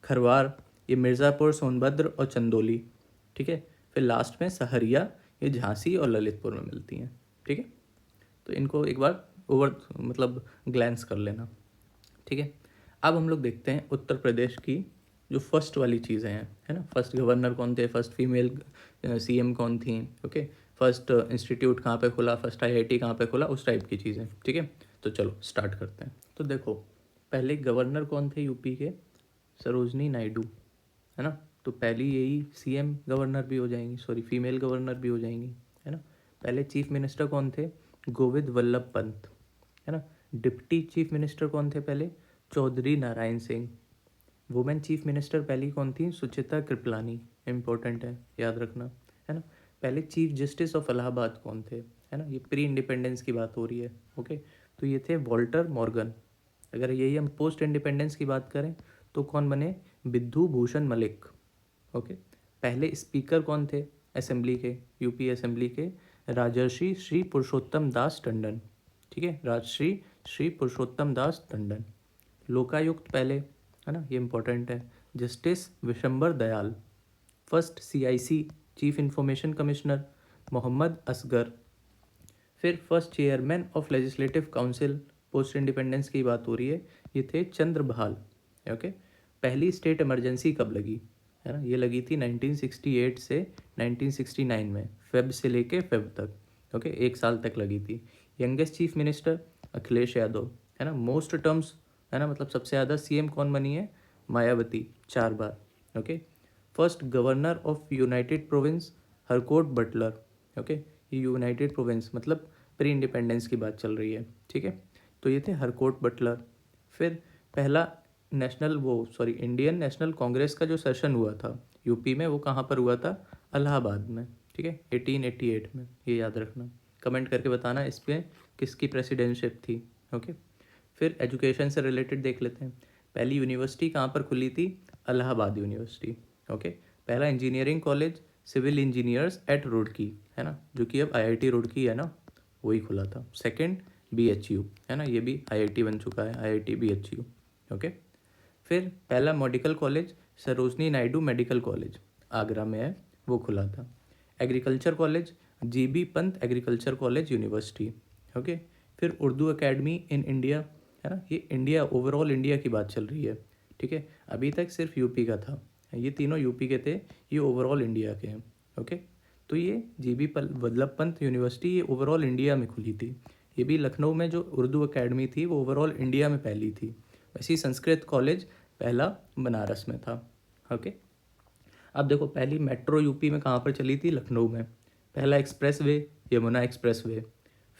खरवार, ये मिर्ज़ापुर, सोनभद्र और चंदौली। ठीक है। फिर लास्ट में सहरिया, ये झांसी और ललितपुर में मिलती हैं। ठीक है। तो इनको एक बार ओवर मतलब ग्लैंस कर लेना। ठीक है। अब हम लोग देखते हैं उत्तर प्रदेश की जो फर्स्ट वाली चीज़ें हैं, है ना। फर्स्ट गवर्नर कौन थे, फर्स्ट फीमेल सीएम कौन थी। ओके। फर्स्ट इंस्टीट्यूट कहाँ पे खुला, फर्स्ट आईआईटी कहाँ पे खुला, उस टाइप की चीज़ें। ठीक है। तो चलो स्टार्ट करते हैं। तो देखो, पहले गवर्नर कौन थे यूपी के, सरोजनी नायडू, है ना। तो पहली यही सीएम गवर्नर भी हो जाएंगी, सॉरी फीमेल गवर्नर भी हो जाएंगी, है ना। पहले चीफ मिनिस्टर कौन थे, गोविंद वल्लभ पंत, है ना। डिप्टी चीफ मिनिस्टर कौन थे पहले, Chaudhary Narayan Singh. Women chief minister पहली कौन थी, सुचिता कृपलानी, इम्पोर्टेंट है, याद रखना, है ना। पहले चीफ जस्टिस ऑफ इलाहाबाद कौन थे, है ना। ये प्री इंडिपेंडेंस की बात हो रही है। ओके। तो ये थे वॉल्टर मॉर्गन। अगर यही हम पोस्ट इंडिपेंडेंस की बात करें तो कौन बने, बिद्धू भूषण मलिक। ओके। पहले स्पीकर कौन थे असेंबली के, यूपी असेंबली के, राजर्षि श्री पुरुषोत्तम दास टंडन। ठीक है, राजश्री श्री पुरुषोत्तम दास टंडन। लोकायुक्त पहले, है ना, ये इंपॉर्टेंट है, justice Vishambhar Dayal. First CIC chief information commissioner Mohammad Asghar. फिर first chairman of legislative council, post independence की बात हो रही है, ये थे चंद्रभाल। ओके। पहली स्टेट इमरजेंसी कब लगी, है ना, ये लगी थी 1968 से 1969 में, फेब से लेके फेब तक। ओके, एक साल तक लगी थी। Youngest chief minister Akhilesh Yadav, है ना। मोस्ट टर्म्स, है ना, मतलब सबसे ज़्यादा सीएम कौन बनी है, मायावती, 4 बार। Okay. First governor of united province Harcourt Butler. Okay. ये यूनाइटेड प्रोविंस मतलब प्री इंडिपेंडेंस की बात चल रही है। ठीक है। तो ये थे हरकोट बटलर। फिर पहला इंडियन नेशनल कांग्रेस का जो सेशन हुआ था यूपी में, वो कहाँ पर हुआ था, इलाहाबाद में। ठीक है, 1888 में, ये याद रखना। कमेंट करके बताना इस पर किसकी प्रेसिडेंटशिप थी। ओके। फिर एजुकेशन से रिलेटेड देख लेते हैं। पहली यूनिवर्सिटी कहाँ पर खुली थी, इलाहाबाद यूनिवर्सिटी। ओके। पहला engineering college civil engineers at Roorkee, है ना, जो कि अब आईआईटी रुड़की है ना, वही खुला था। सेकंड बीएचयू, है ना, ये भी आईआईटी बन चुका है, आईआईटी बीएचयू। ओके। फिर पहला medical college Sarojini Naidu medical college, Agra में है, वो खुला था। Agriculture college GB Pant agriculture college university. Okay. फिर उर्दू एकेडमी इन इंडिया, है ना, ये इंडिया, ओवरऑल इंडिया की बात चल रही है। ठीक है, अभी तक सिर्फ यूपी का था, ये तीनों यूपी के थे, ये ओवरऑल इंडिया के हैं। ओके। तो ये जीबी वल्लभ पंत यूनिवर्सिटी ये ओवरऑल इंडिया में खुली थी। ये भी लखनऊ में जो उर्दू एकेडमी थी वो ओवरऑल इंडिया में पहली थी। वैसे ही संस्कृत कॉलेज पहला बनारस में था। ओके। अब देखो, पहली मेट्रो यूपी में कहाँ पर चली थी, लखनऊ में। पहला express way Yamuna express way.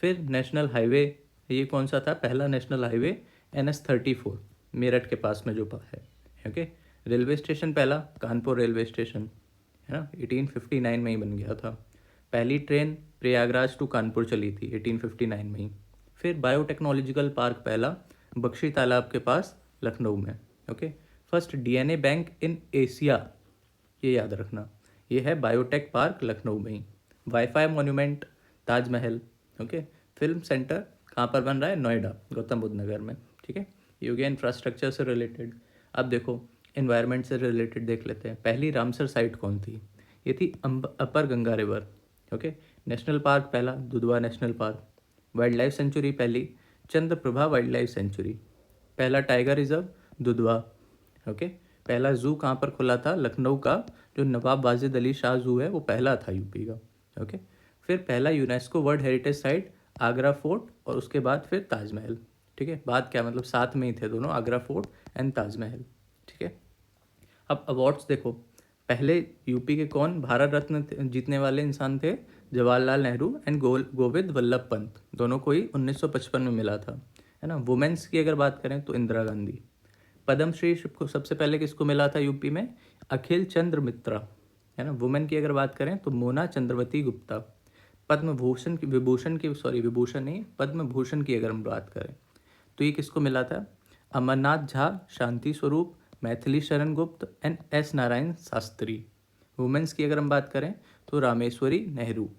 फिर नेशनल हाईवे, ये कौन सा था, पहला नेशनल हाईवे NH34 मेरठ के पास में जो है। ओके। रेलवे स्टेशन पहला कानपुर रेलवे स्टेशन, है ना, 1859 में ही बन गया था। पहली ट्रेन प्रयागराज टू कानपुर चली थी 1859 में ही। फिर बायोटेक्नोलॉजिकल पार्क पहला बख्शी तालाब के पास लखनऊ में। Okay. First DNA bank in Asia, ये याद रखना, ये है बायोटेक पार्क लखनऊ में ही। Wifi monument Taj Mahal. Okay. Film centre कहाँ पर बन रहा है, नोएडा, गौतम बुद्ध नगर में। ठीक है, ये हो गया इंफ्रास्ट्रक्चर से रिलेटेड। अब देखो, इन्वायरमेंट से रिलेटेड देख लेते हैं। पहली रामसर साइट कौन थी, ये थी upper Ganga river. Okay. National park पहला Dudhwa national park. Wild life sanctuary पहली चंद्रप्रभा वाइल्ड लाइफ सेंचुरी। पहला टाइगर रिजर्व दुधवा। ओके। पहला जू कहाँ पर खुला था, लखनऊ का जो नवाब वाजिद अली शाह जू है वो पहला था यूपी का। ओके। फिर पहला UNESCO world heritage site Agra fort, और उसके बाद फिर ताजमहल। ठीक है, बात क्या मतलब साथ में ही थे दोनों, आगरा फोर्ट एंड ताजमहल। ठीक है। अब अवार्ड्स देखो, पहले यूपी के कौन भारत रत्न जीतने वाले इंसान थे, जवाहरलाल नेहरू एंड गोविंद वल्लभ पंत, दोनों को ही 1955 में मिला था, है ना। वुमेन्स की अगर बात करें तो इंदिरा गांधी। पद्मश्री को सबसे पहले किसको मिला था यूपी में, अखिल चंद्र मित्रा, है ना। वुमेन की अगर बात करें तो मोना चंद्रवती गुप्ता। पद्म भूषण की विभूषण नहीं, पद्म भूषण की अगर हम बात करें तो ये किसको मिला था, Amarnath Jha, Shanti Swarup, Maithili Sharan Gupt and S Narayan Shastri. Women's की अगर हम बात करें तो रामेश्वरी नेहरू।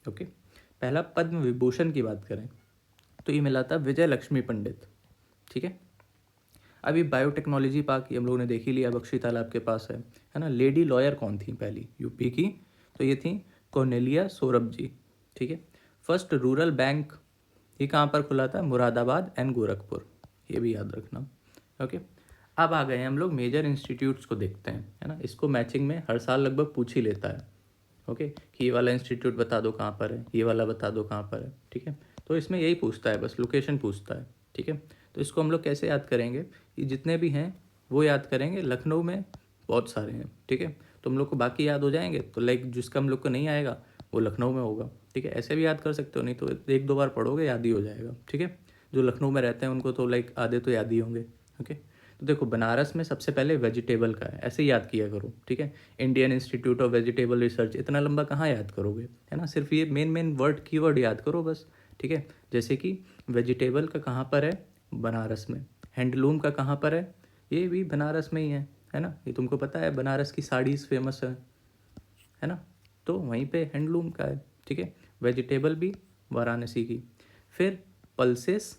ओके, पहला पद्म विभूषण की बात करें तो ये मिला था विजय लक्ष्मी पंडित। ठीक है, अभी बायोटेक्नोलॉजी पार्क ये हम लोगों ने देख ही लिया, बख्शी तालाब के पास है ना। लेडी लॉयर कौन थी पहली यूपी की, तो ये थी कॉर्नेलिया सोरब जी। ठीक है, फर्स्ट रूरल बैंक ये कहाँ पर खुला था, मुरादाबाद एंड गोरखपुर, ये भी याद रखना। ओके, अब आ गए हम लोग मेजर इंस्टीट्यूट्स को देखते हैं, है ना। इसको मैचिंग में हर साल लगभग पूछ ही लेता है। ओके, कि ये वाला इंस्टीट्यूट बता दो कहाँ पर है, ये वाला बता दो कहाँ पर है। ठीक है, तो इसमें यही पूछता है, बस लोकेशन पूछता है। ठीक है, तो इसको हम लोग कैसे याद करेंगे, ये जितने भी हैं वो याद करेंगे। लखनऊ में बहुत सारे हैं। ठीक है, तो हम लोग को बाकी याद हो जाएंगे, तो लाइक जिसका हम लोग को नहीं आएगा वो लखनऊ में होगा। ठीक है, ऐसे भी याद कर सकते हो, नहीं तो एक दो बार पढ़ोगे याद ही हो जाएगा। ठीक है, जो लखनऊ में रहते हैं उनको तो लाइक आधे तो याद ही होंगे। ओके, तो देखो बनारस में सबसे पहले वेजिटेबल का है, ऐसे ही याद किया करो। ठीक है, Indian institute of vegetable research, इतना लंबा कहाँ याद करोगे, है ना। सिर्फ ये मेन मेन वर्ड कीवर्ड याद करो बस। ठीक है, जैसे कि वेजिटेबल का कहाँ पर है, बनारस में। हैंडलूम का कहाँ पर है, ये भी बनारस में ही है ना। ये तुमको पता है बनारस की साड़ीज़ फेमस है ना, तो वहीं पे हैंडलूम का है। ठीक है, वेजिटेबल भी वाराणसी की। फिर पल्सेस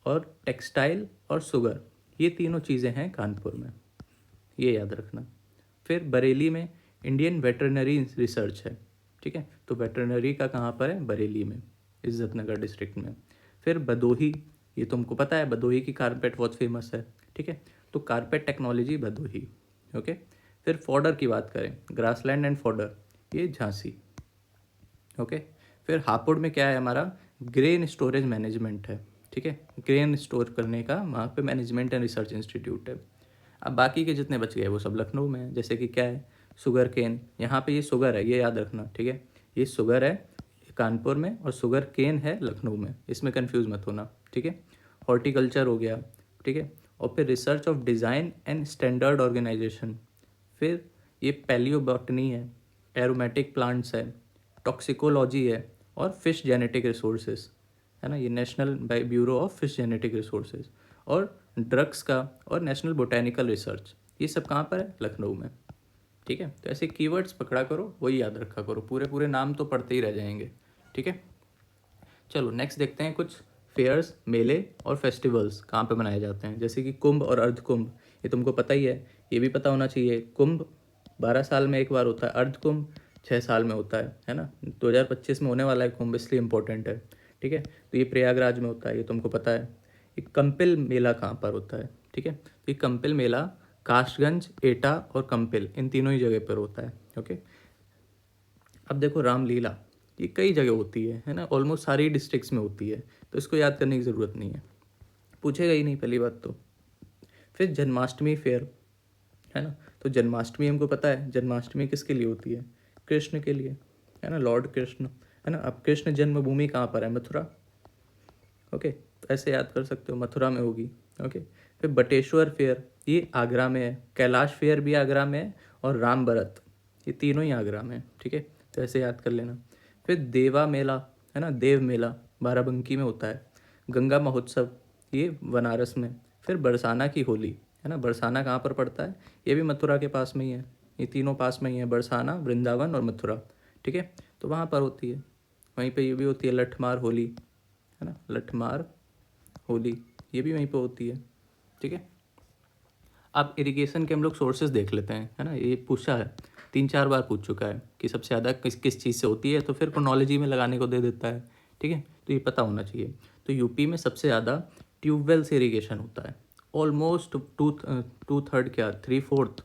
और टेक्सटाइल और शुगर, ये तीनों चीज़ें हैं कानपुर में, ये याद रखना। फिर बरेली में इंडियन वेटरनरी रिसर्च है। ठीक है, तो वेटरनरी का कहाँ पर है, बरेली में, इज्जतनगर डिस्ट्रिक्ट में। फिर भदोही, ये तुमको पता है भदोही की कारपेट बहुत फेमस है। ठीक है, तो कारपेट टेक्नोलॉजी भदोही। ओके, फिर फॉडर की बात करें, ग्रासलैंड एंड फॉडर, ये झांसी। ओके, फिर हापुड़ में क्या है हमारा, ग्रेन स्टोरेज मैनेजमेंट है। ठीक है, ग्रेन स्टोर करने का वहाँ पे मैनेजमेंट एंड रिसर्च इंस्टीट्यूट है। अब बाकी के जितने बच गए वो सब लखनऊ में है, जैसे कि क्या है, शुगर केन, यहाँ पे ये शुगर है, ये याद रखना। ठीक है, ये शुगर है कानपुर में और शुगर केन है लखनऊ में, इसमें कंफ्यूज मत होना। ठीक है, हॉर्टिकल्चर हो गया। ठीक है, और फिर research of design and standard organisation. फिर ये पैलियोबॉटनी है, एरोमेटिक प्लांट्स है, टॉक्सिकोलॉजी है, और फिश जेनेटिक रिसोर्सेज, है ना। ये national bureau of fish genetic resources, और ड्रग्स का, और नेशनल बोटेनिकल रिसर्च, ये सब कहाँ पर है, लखनऊ में। ठीक है, तो ऐसे कीवर्ड्स पकड़ा करो, वही याद रखा करो, पूरे पूरे नाम तो पढ़ते ही रह जाएंगे। ठीक है, चलो नेक्स्ट देखते हैं कुछ फेयर्स, मेले और फेस्टिवल्स कहाँ पे मनाए जाते हैं। जैसे कि कुंभ और अर्ध कुंभ, ये तुमको पता ही है, ये भी पता होना चाहिए। कुंभ 12 साल में एक बार होता है, अर्ध कुंभ 6 साल में होता है ना। 2025 में होने वाला है कुंभ, इसलिए इम्पोर्टेंट है। ठीक है, तो ये प्रयागराज में होता है, ये तुमको पता है। ये कंपिल मेला कहाँ पर होता है, ठीक है, तो ये कंपिल मेला काशगंज, एटा और कंपिल, इन तीनों ही जगह पर होता है। ओके, अब देखो रामलीला, ये कई जगह होती है ना, ऑलमोस्ट सारी डिस्ट्रिक्ट्स में होती है, तो इसको याद करने की ज़रूरत नहीं है, पूछेगा ही नहीं पहली बात तो। फिर जन्माष्टमी फेयर, है ना, तो जन्माष्टमी हमको पता है, जन्माष्टमी किसके लिए होती है, कृष्ण के लिए, है ना, लॉर्ड कृष्ण, है ना। अब कृष्ण जन्मभूमि कहाँ पर है, मथुरा। ओके, तो ऐसे याद कर सकते हो, मथुरा में होगी। ओके, फिर बटेश्वर फेयर, ये आगरा में है। कैलाश फेयर भी आगरा में है, और राम भरत, ये तीनों ही आगरा में है। ठीक है, तो ऐसे याद कर लेना। फिर देवा मेला, है ना, देव मेला बाराबंकी में होता है। गंगा महोत्सव, ये बनारस में। फिर बरसाना की होली, है ना, बरसाना कहाँ पर पड़ता है, ये भी मथुरा के पास में ही है। ये तीनों पास में ही है, बरसाना, वृंदावन और मथुरा। ठीक है, तो वहाँ पर होती है। वहीं पे ये भी होती है लठमार होली, है ना, लठमार होली, ये भी वहीं पे होती है। ठीक है, अब इरिगेशन के हम लोग सोर्सेज देख लेते हैं, है ना। ये पूछा है, 3-4 बार पूछ चुका है कि सबसे ज़्यादा किस किस चीज़ से होती है, तो फिर क्रोनोलॉजी में लगाने को दे देता है। ठीक है, तो ये पता होना चाहिए। तो यूपी में सबसे ज़्यादा ट्यूबवेल से इरिगेशन होता है, ऑलमोस्ट टू थर्ड, क्या 3/4,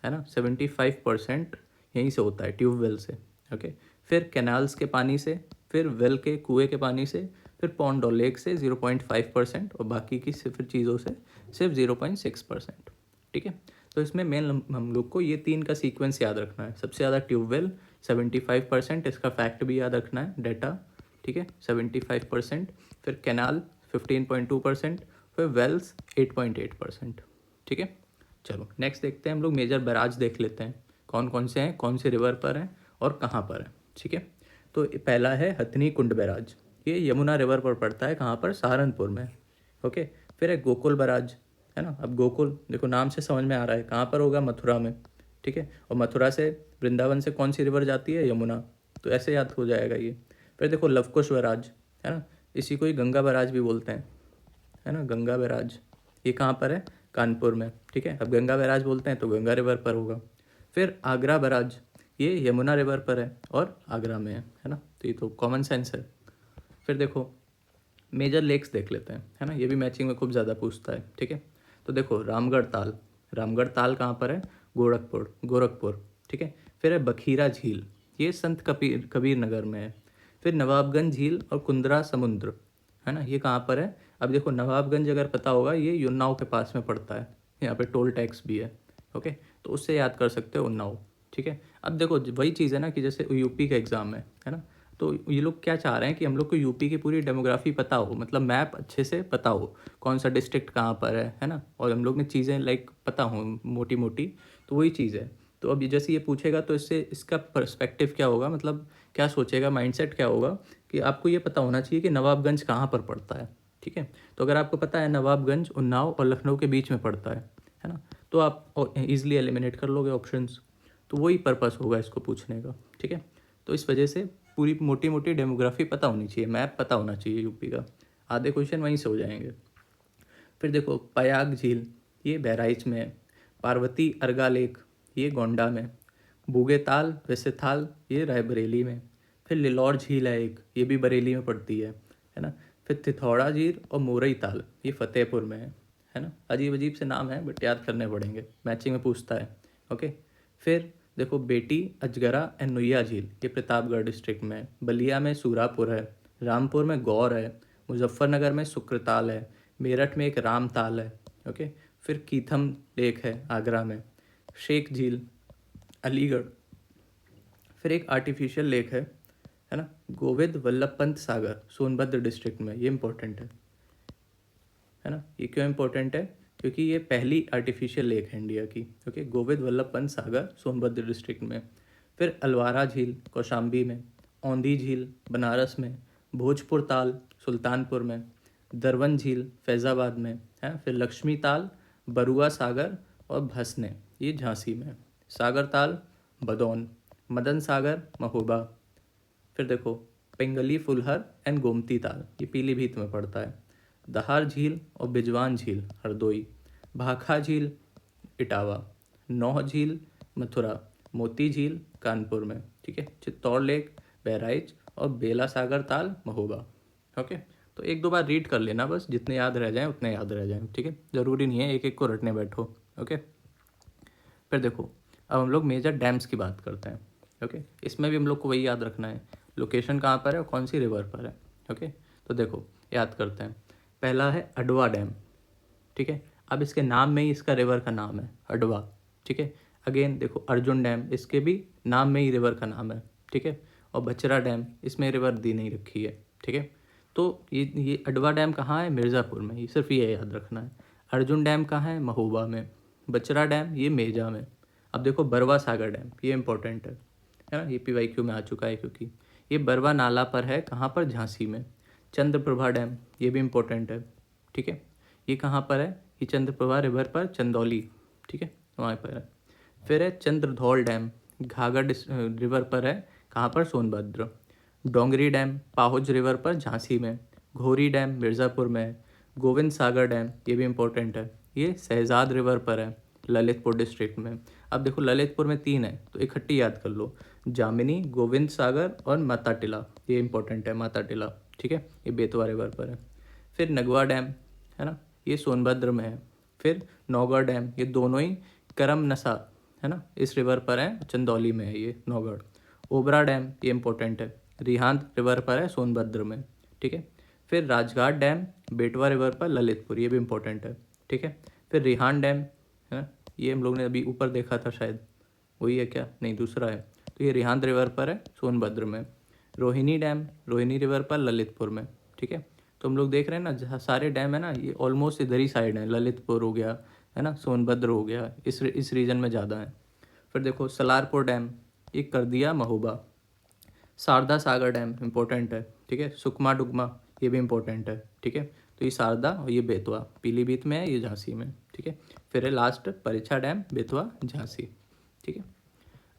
है ना, 75% यहीं से होता है, ट्यूबवेल से। ओके, फिर कैनाल्स के पानी से, फिर वेल के कुएँ के पानी से, फिर पॉन्ड और लेक से 0.5%, और बाकी की सिर्फ चीज़ों से सिर्फ 0.6%। ठीक है, तो इसमें मेन हम लोग को ये 3 का सीक्वेंस याद रखना है। सबसे ज़्यादा ट्यूबवेल 75%, इसका फैक्ट भी याद रखना है, डाटा। ठीक है, 75%, फिर कैनाल 15.2%, फिर वेल्स 8.8%। ठीक है, चलो नेक्स्ट देखते हैं हम लोग, मेजर बैराज देख लेते हैं कौन कौन से हैं, कौन से रिवर पर हैं और कहाँ पर हैं। ठीक है, तो पहला है हथनी कुंड बैराज, ये यमुना रिवर पर पड़ता है, कहाँ पर, सहारनपुर में। ओके, फिर है गोकुल बैराज, है ना। अब गोकुल देखो नाम से समझ में आ रहा है कहाँ पर होगा, मथुरा में। ठीक है। और मथुरा से वृंदावन से कौन सी रिवर जाती है? यमुना। तो ऐसे याद हो जाएगा ये। फिर देखो लवकुश बैराज, है ना, इसी को ही गंगा बैराज भी बोलते हैं, है ना, गंगा बैराज। ये कहाँ पर है? कानपुर में, ठीक है। अब गंगा बैराज बोलते हैं तो गंगा रिवर पर होगा। फिर आगरा बैराज, ये यमुना रिवर पर है और आगरा में है ना, तो ये तो कॉमन सेंस है। फिर देखो मेजर लेक्स देख लेते हैं, है ना, ये भी मैचिंग में खूब ज़्यादा पूछता है, ठीक है। तो देखो रामगढ़ ताल, रामगढ़ ताल कहाँ पर है? गोरखपुर, गोरखपुर, ठीक है। फिर है बखीरा झील, ये संत कबीर नगर में है। फिर नवाबगंज झील और कुंद्रा समुद्र, है ना, ये कहाँ पर है? अब देखो नवाबगंज अगर पता होगा ये उन्नाव के पास में पड़ता है, यहाँ पे टोल टैक्स भी है, ओके, तो उससे याद कर सकते हो उन्नाव, ठीक है। अब देखो वही चीज़ है ना कि जैसे यूपी का एग्ज़ाम है ना, तो ये लोग क्या चाह रहे हैं कि हम लोग को यूपी की पूरी डेमोग्राफी पता हो, मतलब मैप अच्छे से पता हो, कौन सा डिस्ट्रिक्ट कहाँ पर है ना, और हम लोग ने चीज़ें लाइक पता हो मोटी मोटी, तो वही चीज़ है। तो अब जैसे ये पूछेगा तो इससे इसका पर्सपेक्टिव क्या होगा, मतलब क्या सोचेगा, माइंडसेट क्या होगा कि आपको ये पता होना चाहिए कि नवाबगंज कहाँ पर पड़ता है, ठीक है। तो अगर आपको पता है नवाबगंज उन्नाव और लखनऊ के बीच में पड़ता है ना, तो आप ईजिली एलिमिनेट कर लोगे ऑप्शंस। तो वही पर्पस होगा इसको पूछने का, ठीक है। तो इस वजह से पूरी मोटी मोटी डेमोग्राफी पता होनी चाहिए, मैप पता होना चाहिए यूपी का, आधे क्वेश्चन वहीं से हो जाएंगे। फिर देखो पयाग झील, ये बहराइच में है। पार्वती अर्गा लेक, ये गोंडा में। बूगे ताल वैसे थाल, ये रायबरेली में। फिर लिलौर झील है एक, ये भी बरेली में पड़ती है ना। फिर थिथौड़ा झील और मोरई ताल, ये फतेहपुर में है ना। अजीब अजीब से नाम है बट याद करने पड़ेंगे, मैचिंग में पूछता है, ओके। फिर देखो बेटी अजगरा एंड नुइया झील, ये प्रतापगढ़ डिस्ट्रिक्ट में है। बलिया में सूरापुर है। रामपुर में गौर है। मुजफ्फरनगर में सुक्रताल है। मेरठ में एक राम ताल है, ओके। फिर कीथम लेक है आगरा में। शेख झील अलीगढ़। फिर एक आर्टिफिशियल लेक है ना, गोविंद वल्लभ पंत सागर, सोनभद्र डिस्ट्रिक्ट में, ये इंपॉर्टेंट है ना। ये क्यों इंपॉर्टेंट है? क्योंकि ये पहली आर्टिफिशियल लेक है इंडिया की, ओके। गोविंद वल्लभ पंत सागर, सोनभद्र डिस्ट्रिक्ट में। फिर अलवारा झील कौशाम्बी में। औंधी झील बनारस में। भोजपुर ताल सुल्तानपुर में। दरवन झील फैज़ाबाद में है। फिर लक्ष्मी ताल बरुआ सागर और भसने, ये झांसी में। सागर ताल बदौन। मदन सागर महोबा। फिर देखो पिंगली फुलहर एंड गोमती ताल, ये पीलीभीत में पड़ता है। दहार झील और बिजवान झील हरदोई। भाखा झील इटावा। नौह झील मथुरा। मोती झील कानपुर में, ठीक है। चित्तौड़ लेक बहराइच और बेला सागर ताल महोबा, ओके। तो एक दो बार रीड कर लेना बस, जितने याद रह जाएं उतने याद रह जाएं, ठीक है। ज़रूरी नहीं है एक एक को रटने बैठो, ओके। फिर देखो अब हम लोग मेजर डैम्स की बात करते हैं, ओके। इसमें भी हम लोग को वही याद रखना है, लोकेशन कहाँ पर है और कौन सी रिवर पर है, ओके। तो देखो याद करते हैं। पहला है अडवा डैम, ठीक है। अब इसके नाम में ही इसका रिवर का नाम है अडवा, ठीक है। अगेन देखो अर्जुन डैम, इसके भी नाम में ही रिवर का नाम है, ठीक है। और बचरा डैम, इसमें रिवर दी नहीं रखी है, ठीक है। तो ये अडवा डैम कहाँ है? मिर्ज़ापुर में, ये सिर्फ ये याद रखना है। अर्जुन डैम कहाँ है? महोबा में। बचरा डैम ये मेजा में। अब देखो बरवा सागर डैम, ये इंपॉर्टेंट है ना, ये PYQ में आ चुका है क्योंकि ये बरवा नाला पर है, कहाँ पर? झांसी में। चंद्रप्रभा डैम, ये भी इम्पोर्टेंट है, ठीक है। ये कहाँ पर है? ये चंद्रप्रभा रिवर पर चंदौली, ठीक है, वहाँ पर है। फिर है चंद्रधौल डैम, घाघर रिवर पर है, कहाँ पर? सोनभद्र। डोंगरी डैम पाहुज रिवर पर झांसी में। घोरी डैम मिर्ज़ापुर में है। गोविंद सागर डैम, ये भी इम्पोर्टेंट है, ये शहजाद रिवर पर है, ललितपुर डिस्ट्रिक्ट में। अब देखो ललितपुर में 3 है तो इकट्ठी याद कर लो, जामिनी, गोविंद सागर और माता टिला, ये इंपॉर्टेंट है माता टिला, ठीक है, ये बेतवा रिवर पर है। फिर नगवा डैम है ना, ये सोनभद्र में है। फिर नौगढ़ डैम, ये दोनों ही करम नशा है ना, इस रिवर पर है, चंदौली में है ये नौगढ़। ओबरा डैम ये इंपॉर्टेंट है, रिहांद रिवर पर है, सोनभद्र में, ठीक है। फिर राजघाट डैम बेटवा रिवर पर ललितपुर, ये भी इंपॉर्टेंट है, ठीक है। फिर रिहान डैम है ना, ये हम लोग ने अभी ऊपर देखा था शायद, वही है क्या? नहीं दूसरा है, तो ये रिहांद रिवर पर है, सोनभद्र में। रोहिणी डैम रोहिणी रिवर पर ललितपुर में, ठीक है। तो हम लोग देख रहे हैं ना जहाँ सारे डैम है ना, ये ऑलमोस्ट इधर ही साइड है, ललितपुर हो गया है ना, सोनभद्र हो गया, इस रीजन में ज़्यादा है। फिर देखो सलारपुर डैम, ये कर दिया महोबा। शारदा सागर डैम इंपॉर्टेंट है, ठीक है। सुकमा डुगमा, ये भी इंपॉर्टेंट है, ठीक है। तो ये शारदा और ये बेतवा पीलीभीत में है, ये झांसी में, ठीक है। फिर है लास्ट परीक्षा डैम बेतवा झांसी, ठीक है। ठीक है।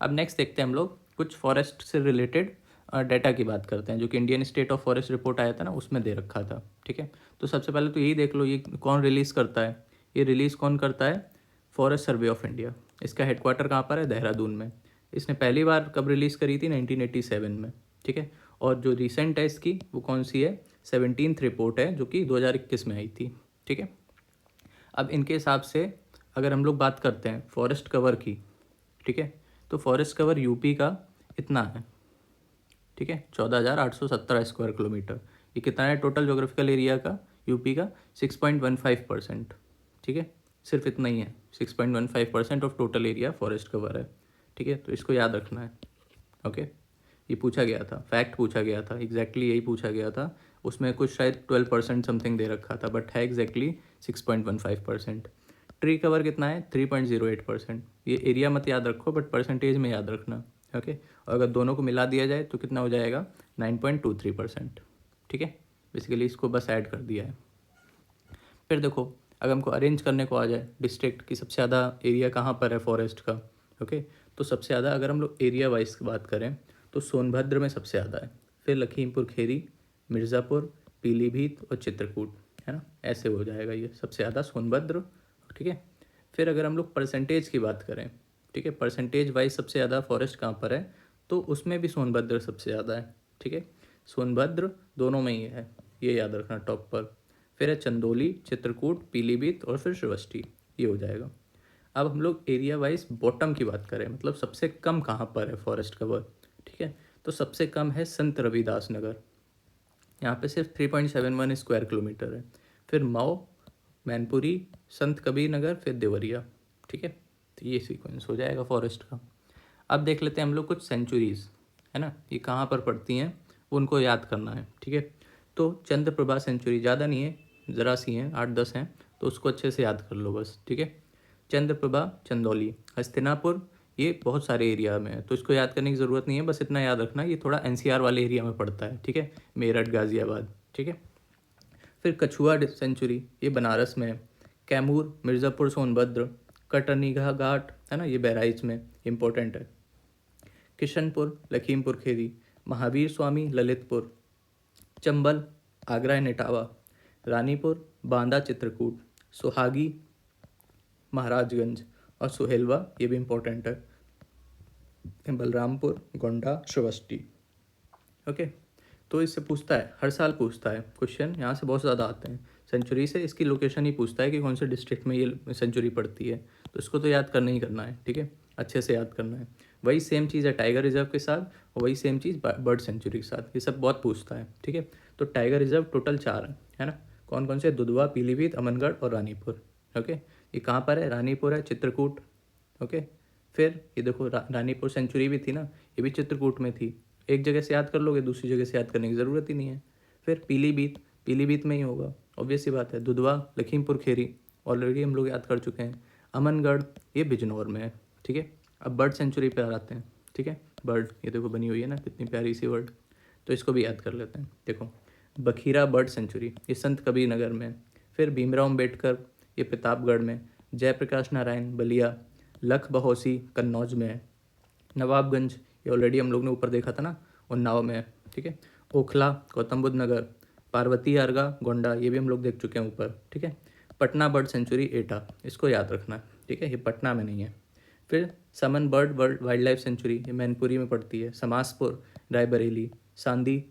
अब नेक्स्ट देखते हैं हम लोग कुछ फॉरेस्ट से रिलेटेड डाटा की बात करते हैं, जो कि Indian state of forest report आया था ना, उसमें दे रखा था। ठीक है, तो सबसे पहले तो यही देख लो, ये कौन रिलीज़ करता है, ये रिलीज़ कौन करता है, फॉरेस्ट सर्वे ऑफ इंडिया। इसका हेडक्वार्टर कहाँ पर है, देहरादून में। इसने पहली बार कब रिलीज़ करी थी, 1987 में। ठीक है, और जो रिसेंट है इसकी वो कौन सी है, 17th रिपोर्ट है, जो कि 2021 में आई थी। ठीक है, अब इनके हिसाब से अगर हम लोग बात करते हैं फॉरेस्ट कवर की, ठीक है, तो फॉरेस्ट कवर यूपी का इतना है। ठीक है, 14,817 स्क्वायर किलोमीटर। ये कितना है टोटल जोग्राफिकल एरिया का यूपी का, 6.15%। ठीक है, सिर्फ इतना ही है, 6.15% of total area forest cover है। ठीक है, तो इसको याद रखना है। ओके, ये पूछा गया था, फैक्ट पूछा गया था, एग्जैक्टली यही पूछा गया था। उसमें कुछ शायद 12% समथिंग दे रखा था, बट है एग्जैक्टली 6.15%। ट्री कवर कितना है, 3.08%। ये एरिया मत याद रखो, बट परसेंटेज में याद रखना। ओके, और अगर दोनों को मिला दिया जाए तो कितना हो जाएगा, 9.23%। ठीक है, बेसिकली इसको बस ऐड कर दिया है। फिर देखो, अगर हमको अरेंज करने को आ जाए डिस्ट्रिक्ट की सबसे ज़्यादा एरिया कहाँ पर है फॉरेस्ट का। ओके, तो सबसे ज़्यादा अगर हम लोग एरिया वाइज की बात करें तो सोनभद्र में सबसे ज़्यादा है, फिर लखीमपुर खीरी, मिर्ज़ापुर, पीलीभीत और चित्रकूट, है ना, ऐसे हो जाएगा ये सबसे ज़्यादा सोनभद्र। ठीक है, फिर अगर हम लोग परसेंटेज की बात करें, ठीक है, परसेंटेज वाइज सबसे ज़्यादा फॉरेस्ट कहाँ पर है, तो उसमें भी सोनभद्र सबसे ज़्यादा है। ठीक है, सोनभद्र दोनों में ही है, ये याद रखना टॉप पर। फिर है चंदौली, चित्रकूट, पीलीभीत और फिर श्रीवस्ती, ये हो जाएगा। अब हम लोग एरिया वाइज बॉटम की बात करें, मतलब सबसे कम कहाँ पर है फॉरेस्ट कवर। ठीक है, तो सबसे कम है संत रविदास नगर, यहाँ पे सिर्फ 3.71 स्क्वायर किलोमीटर है। फिर मऊ, मैनपुरी, संत कबीर नगर, फिर देवरिया। ठीक है, तो ये सीक्वेंस हो जाएगा फॉरेस्ट का। अब देख लेते हैं हम लोग कुछ सेंचुरीज़, है ना, ये कहाँ पर पड़ती हैं उनको याद करना है। ठीक है, तो चंद्रप्रभा सेंचुरी ज़्यादा नहीं है, ज़रा सी हैं, 8-10 हैं, तो उसको अच्छे से याद कर लो बस। ठीक है, चंद्रप्रभा चंदौली, हस्तिनापुर, ये बहुत सारे एरिया में है, तो इसको याद करने की ज़रूरत नहीं है, बस इतना याद रखना ये थोड़ा एनसीआर वाले एरिया में पड़ता है। ठीक है, मेरठ, गाज़ियाबाद। ठीक है, फिर कछुआ सेंचुरी, ये बनारस में है। कैमूर, मिर्ज़ापुर, सोनभद्र, कटरनीघा घाट, है ना, ये बहराइच में, इंपॉर्टेंट है। किशनपुर, लखीमपुर खीरी, महावीर स्वामी, ललितपुर, चंबल, आगरा नेटावा, रानीपुर, बांदा, चित्रकूट, सुहागी, महाराजगंज और सुहेलवा, ये भी इम्पोर्टेंट है। बलरामपुर, गोंडा, श्रवस्ती। ओके, तो इससे पूछता है, हर साल पूछता है क्वेश्चन, यहाँ से बहुत ज़्यादा आते हैं। सेंचुरी से इसकी लोकेशन ही पूछता है कि कौन से डिस्ट्रिक्ट में ये सेंचुरी पड़ती है, तो इसको तो याद करना ही करना है। ठीक है, अच्छे से याद करना है। वही सेम चीज़ है टाइगर रिजर्व के साथ, और वही सेम चीज़ बर्ड सेंचुरी के साथ, ये सब बहुत पूछता है। ठीक है, तो टाइगर रिजर्व टोटल 4 है ना, कौन कौन से, दुधवा, पीलीभीत, अमनगढ़ और रानीपुर। ओके, ये कहाँ पर है, रानीपुर है, चित्रकूट। ओके, फिर ये देखो रानीपुर सेंचुरी भी थी ना, ये भी चित्रकूट में थी। एक जगह से याद कर लोगे, दूसरी जगह से याद करने की ज़रूरत ही नहीं है। फिर पीलीभीत, पीलीभीत में ही होगा, ऑब्वियस सी बात है। दुधवा, लखीमपुर खीरी, ऑलरेडी हम लोग याद कर चुके हैं। अमनगढ़, ये बिजनौर में है। ठीक है, अब बर्ड सेंचुरी पे आते हैं। ठीक है, बर्ड, ये देखो बनी हुई है ना, कितनी प्यारी सी बर्ड, तो इसको भी याद कर लेते हैं। देखो, बखीरा बर्ड सेंचुरी, ये संत कबीर नगर में। फिर भीमराव अम्बेडकर, ये प्रतापगढ़ में। जयप्रकाश नारायण, बलिया। लख बहोसी, कन्नौज में है। नवाबगंज, ये ऑलरेडी हम लोग ने ऊपर देखा था ना, उन्नाव में है। ठीक है, ओखला, गौतम बुद्ध नगर। पार्वती आरगा, गोंडा, ये भी हम लोग देख चुके हैं ऊपर। ठीक है, पटना बर्ड सेंचुरी, एटा, इसको याद रखना है। ठीक है, ये पटना में नहीं है। फिर समन बर्ड वाइल्ड लाइफ सेंचुरी, ये मैनपुरी में पड़ती है। समासपुर, रायबरेली। सांदी,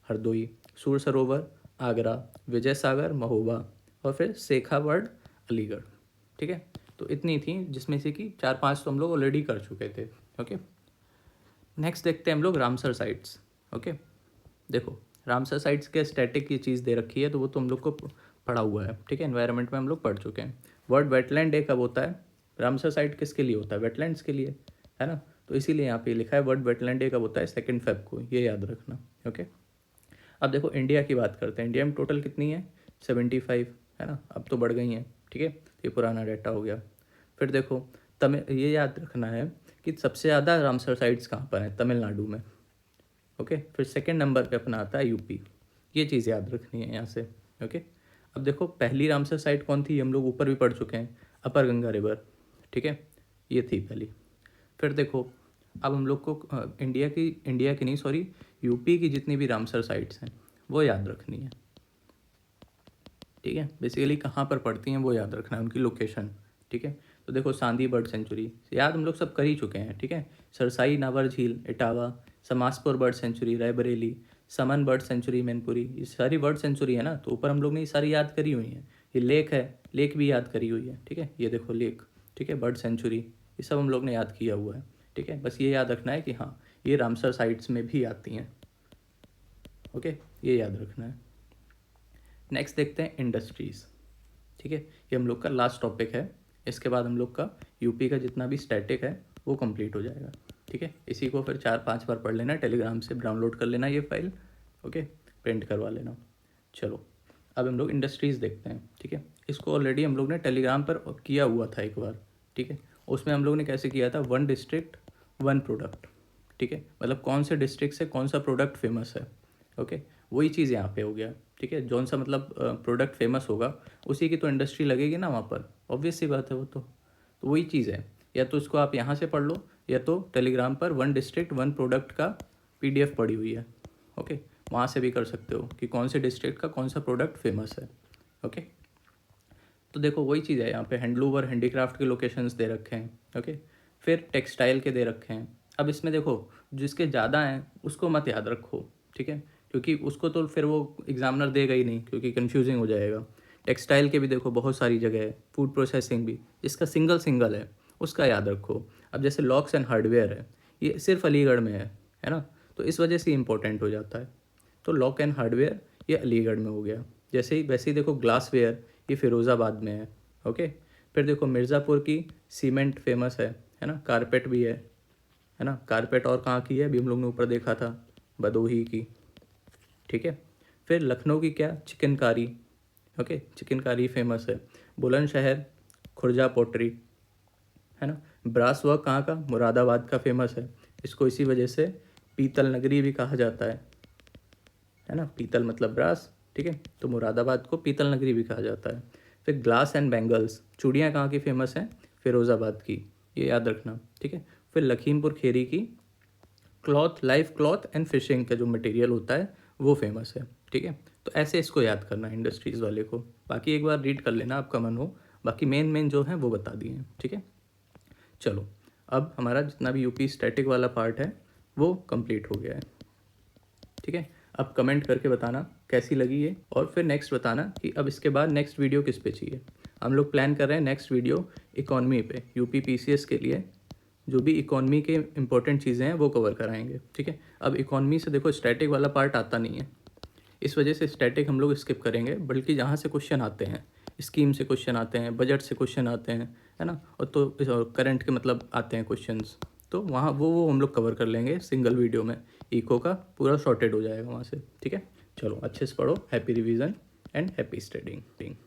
हरदोई। सूर सरोवर, आगरा। विजय सागर, महोबा। और फिर शेखा बर्ड, अलीगढ़। ठीक है, तो इतनी थी, जिसमें से कि 4-5 तो हम लोग ऑलरेडी कर चुके थे। ओके, नेक्स्ट देखते हैं हम लोग रामसर साइट्स। ओके, देखो रामसर साइट्स के स्टैटिक ये चीज़ दे रखी है, तो वो तो हम लोग को पढ़ा हुआ है। ठीक है, एनवायरनमेंट में हम लोग पढ़ चुके हैं। वर्ल्ड वेटलैंड डे कब होता है, रामसर साइट किसके लिए होता है, वेटलैंड्स के लिए, है ना, तो इसीलिए यहाँ पे लिखा है वर्ल्ड वेटलैंड डे कब होता है, 2 फेब को, ये याद रखना। ओके, अब देखो इंडिया की बात करते हैं। इंडिया में टोटल कितनी है, 75, है ना, अब तो बढ़ गई हैं। ठीक है, ये पुराना डाटा हो गया। फिर देखो ये याद रखना है कि सबसे ज़्यादा रामसर साइट्स कहाँ पर हैं, तमिलनाडु में। ओके, फिर सेकंड नंबर पे अपना आता है यूपी, ये चीज़ याद रखनी है यहाँ से। ओके, अब देखो पहली रामसर साइट कौन थी, हम लोग ऊपर भी पढ़ चुके हैं, अपर गंगा रिवर। ठीक है, ये थी पहली। फिर देखो, अब हम लोग को इंडिया की नहीं सॉरी यूपी की जितनी भी रामसर साइट्स हैं वो याद रखनी है। ठीक है, बेसिकली कहाँ पर पड़ती हैं वो याद रखना है, उनकी लोकेशन। ठीक है, तो देखो सांदी बर्ड सेंचुरी याद हम लोग सब कर ही चुके हैं। ठीक है, सरसाई नावर झील इटावा, समासपुर बर्ड सेंचुरी रायबरेली, समन बर्ड सेंचुरी मैनपुरी, ये सारी बर्ड सेंचुरी है ना, तो ऊपर हम लोग ने ये सारी याद करी हुई हैं। ये लेक है, लेक भी याद करी हुई है। ठीक है, ये देखो लेक, ठीक है, बर्ड सेंचुरी, ये सब हम लोग ने याद किया हुआ है। ठीक है, बस ये याद रखना है कि हाँ ये रामसर साइट्स में भी आती हैं। ओके, ये याद रखना है। नेक्स्ट देखते हैं इंडस्ट्रीज़। ठीक है, ये हम लोग का लास्ट टॉपिक है। इसके बाद हम लोग का यूपी का जितना भी स्टैटिक है वो कंप्लीट हो जाएगा। ठीक है, इसी को फिर 4-5 बार पढ़ लेना, टेलीग्राम से डाउनलोड कर लेना ये फाइल। ओके, प्रिंट करवा लेना। चलो, अब हम लोग इंडस्ट्रीज़ देखते हैं। ठीक है, इसको ऑलरेडी हम लोग ने टेलीग्राम पर किया हुआ था एक बार। ठीक है, उसमें हम लोग ने कैसे किया था, 1 डिस्ट्रिक्ट 1 प्रोडक्ट। ठीक है, मतलब कौन से डिस्ट्रिक्ट से कौन सा प्रोडक्ट फेमस है। ओके, वही चीज़ यहाँ पे हो गया। ठीक है, जौन सा मतलब प्रोडक्ट फेमस होगा उसी की तो इंडस्ट्री लगेगी ना वहाँ पर, ऑब्वियस सी बात है वो तो वही चीज़ है। या तो इसको आप यहाँ से पढ़ लो, या तो टेलीग्राम पर 1 डिस्ट्रिक्ट 1 प्रोडक्ट का PDF पड़ी हुई है। ओके, वहाँ से भी कर सकते हो कि कौन से डिस्ट्रिक्ट का कौन सा प्रोडक्ट फेमस है। ओके, तो देखो वही चीज़ है, यहाँ पे हैंडलूम और हैंडीक्राफ्ट के लोकेशंस दे रखे हैं। ओके, फिर टेक्सटाइल के दे रखे हैं। अब इसमें देखो जिसके ज़्यादा हैं उसको मत याद रखो। ठीक है, क्योंकि उसको तो फिर वो एग्जामिनर देगा ही नहीं, क्योंकि कन्फ्यूजिंग हो जाएगा। टेक्सटाइल के भी देखो बहुत सारी जगह है, फूड प्रोसेसिंग भी, जिसका सिंगल है उसका याद रखो। अब जैसे लॉक्स एंड हार्डवेयर है, ये सिर्फ अलीगढ़ में है ना, तो इस वजह से इंपॉर्टेंट हो जाता है। तो लॉक एंड हार्डवेयर ये अलीगढ़ में हो गया। वैसे ही देखो ग्लासवेयर ये फिरोज़ाबाद में है। ओके, फिर देखो मिर्ज़ापुर की सीमेंट फेमस है ना, कारपेट भी है ना, कारपेट और कहाँ की है अभी हम लोग ने ऊपर देखा था, भदोही की। ठीक है, फिर लखनऊ की क्या, चिकनकारी। ओके, चिकनकारी फेमस है। बुलंदशहर खुर्जा पोट्री, है ना। ब्रास वर्क कहाँ का, मुरादाबाद का फेमस है। इसको इसी वजह से पीतल नगरी भी कहा जाता है ना, पीतल मतलब ब्रास। ठीक है, तो मुरादाबाद को पीतल नगरी भी कहा जाता है। फिर ग्लास एंड बैंगल्स, चूड़ियाँ कहाँ की फेमस हैं, फिरोज़ाबाद की, ये याद रखना। ठीक है, फिर लखीमपुर खेरी की cloth, live cloth and fishing का जो मटेरियल होता है वो फेमस है। ठीक है, तो ऐसे इसको याद करना है इंडस्ट्रीज़ वाले को। बाकी एक बार रीड कर लेना आपका मन हो, बाकी मेन जो है वो बता दिए हैं। ठीक है, चलो अब हमारा जितना भी यूपी स्टैटिक वाला पार्ट है वो कंप्लीट हो गया है। ठीक है, अब कमेंट करके बताना कैसी लगी ये, और फिर नेक्स्ट बताना कि अब इसके बाद नेक्स्ट वीडियो किस पे चाहिए। हम लोग प्लान कर रहे हैं नेक्स्ट वीडियो इकॉनमी पे, यूपी PCS के लिए जो भी इकॉनमी के इंपॉर्टेंट चीज़ें हैं वो कवर कराएंगे। ठीक है, अब इकॉनमी से देखो स्टैटिक वाला पार्ट आता नहीं है, इस वजह से स्टैटिक हम लोग स्किप करेंगे, बल्कि जहाँ से क्वेश्चन आते हैं, स्कीम से क्वेश्चन आते हैं, बजट से क्वेश्चन आते हैं, है ना, और तो करंट के मतलब आते हैं क्वेश्चंस, तो वहाँ वो हम लोग कवर कर लेंगे सिंगल वीडियो में। इको का पूरा सॉर्टेड हो जाएगा वहाँ से। ठीक है, चलो अच्छे से पढ़ो, happy revision and happy studying.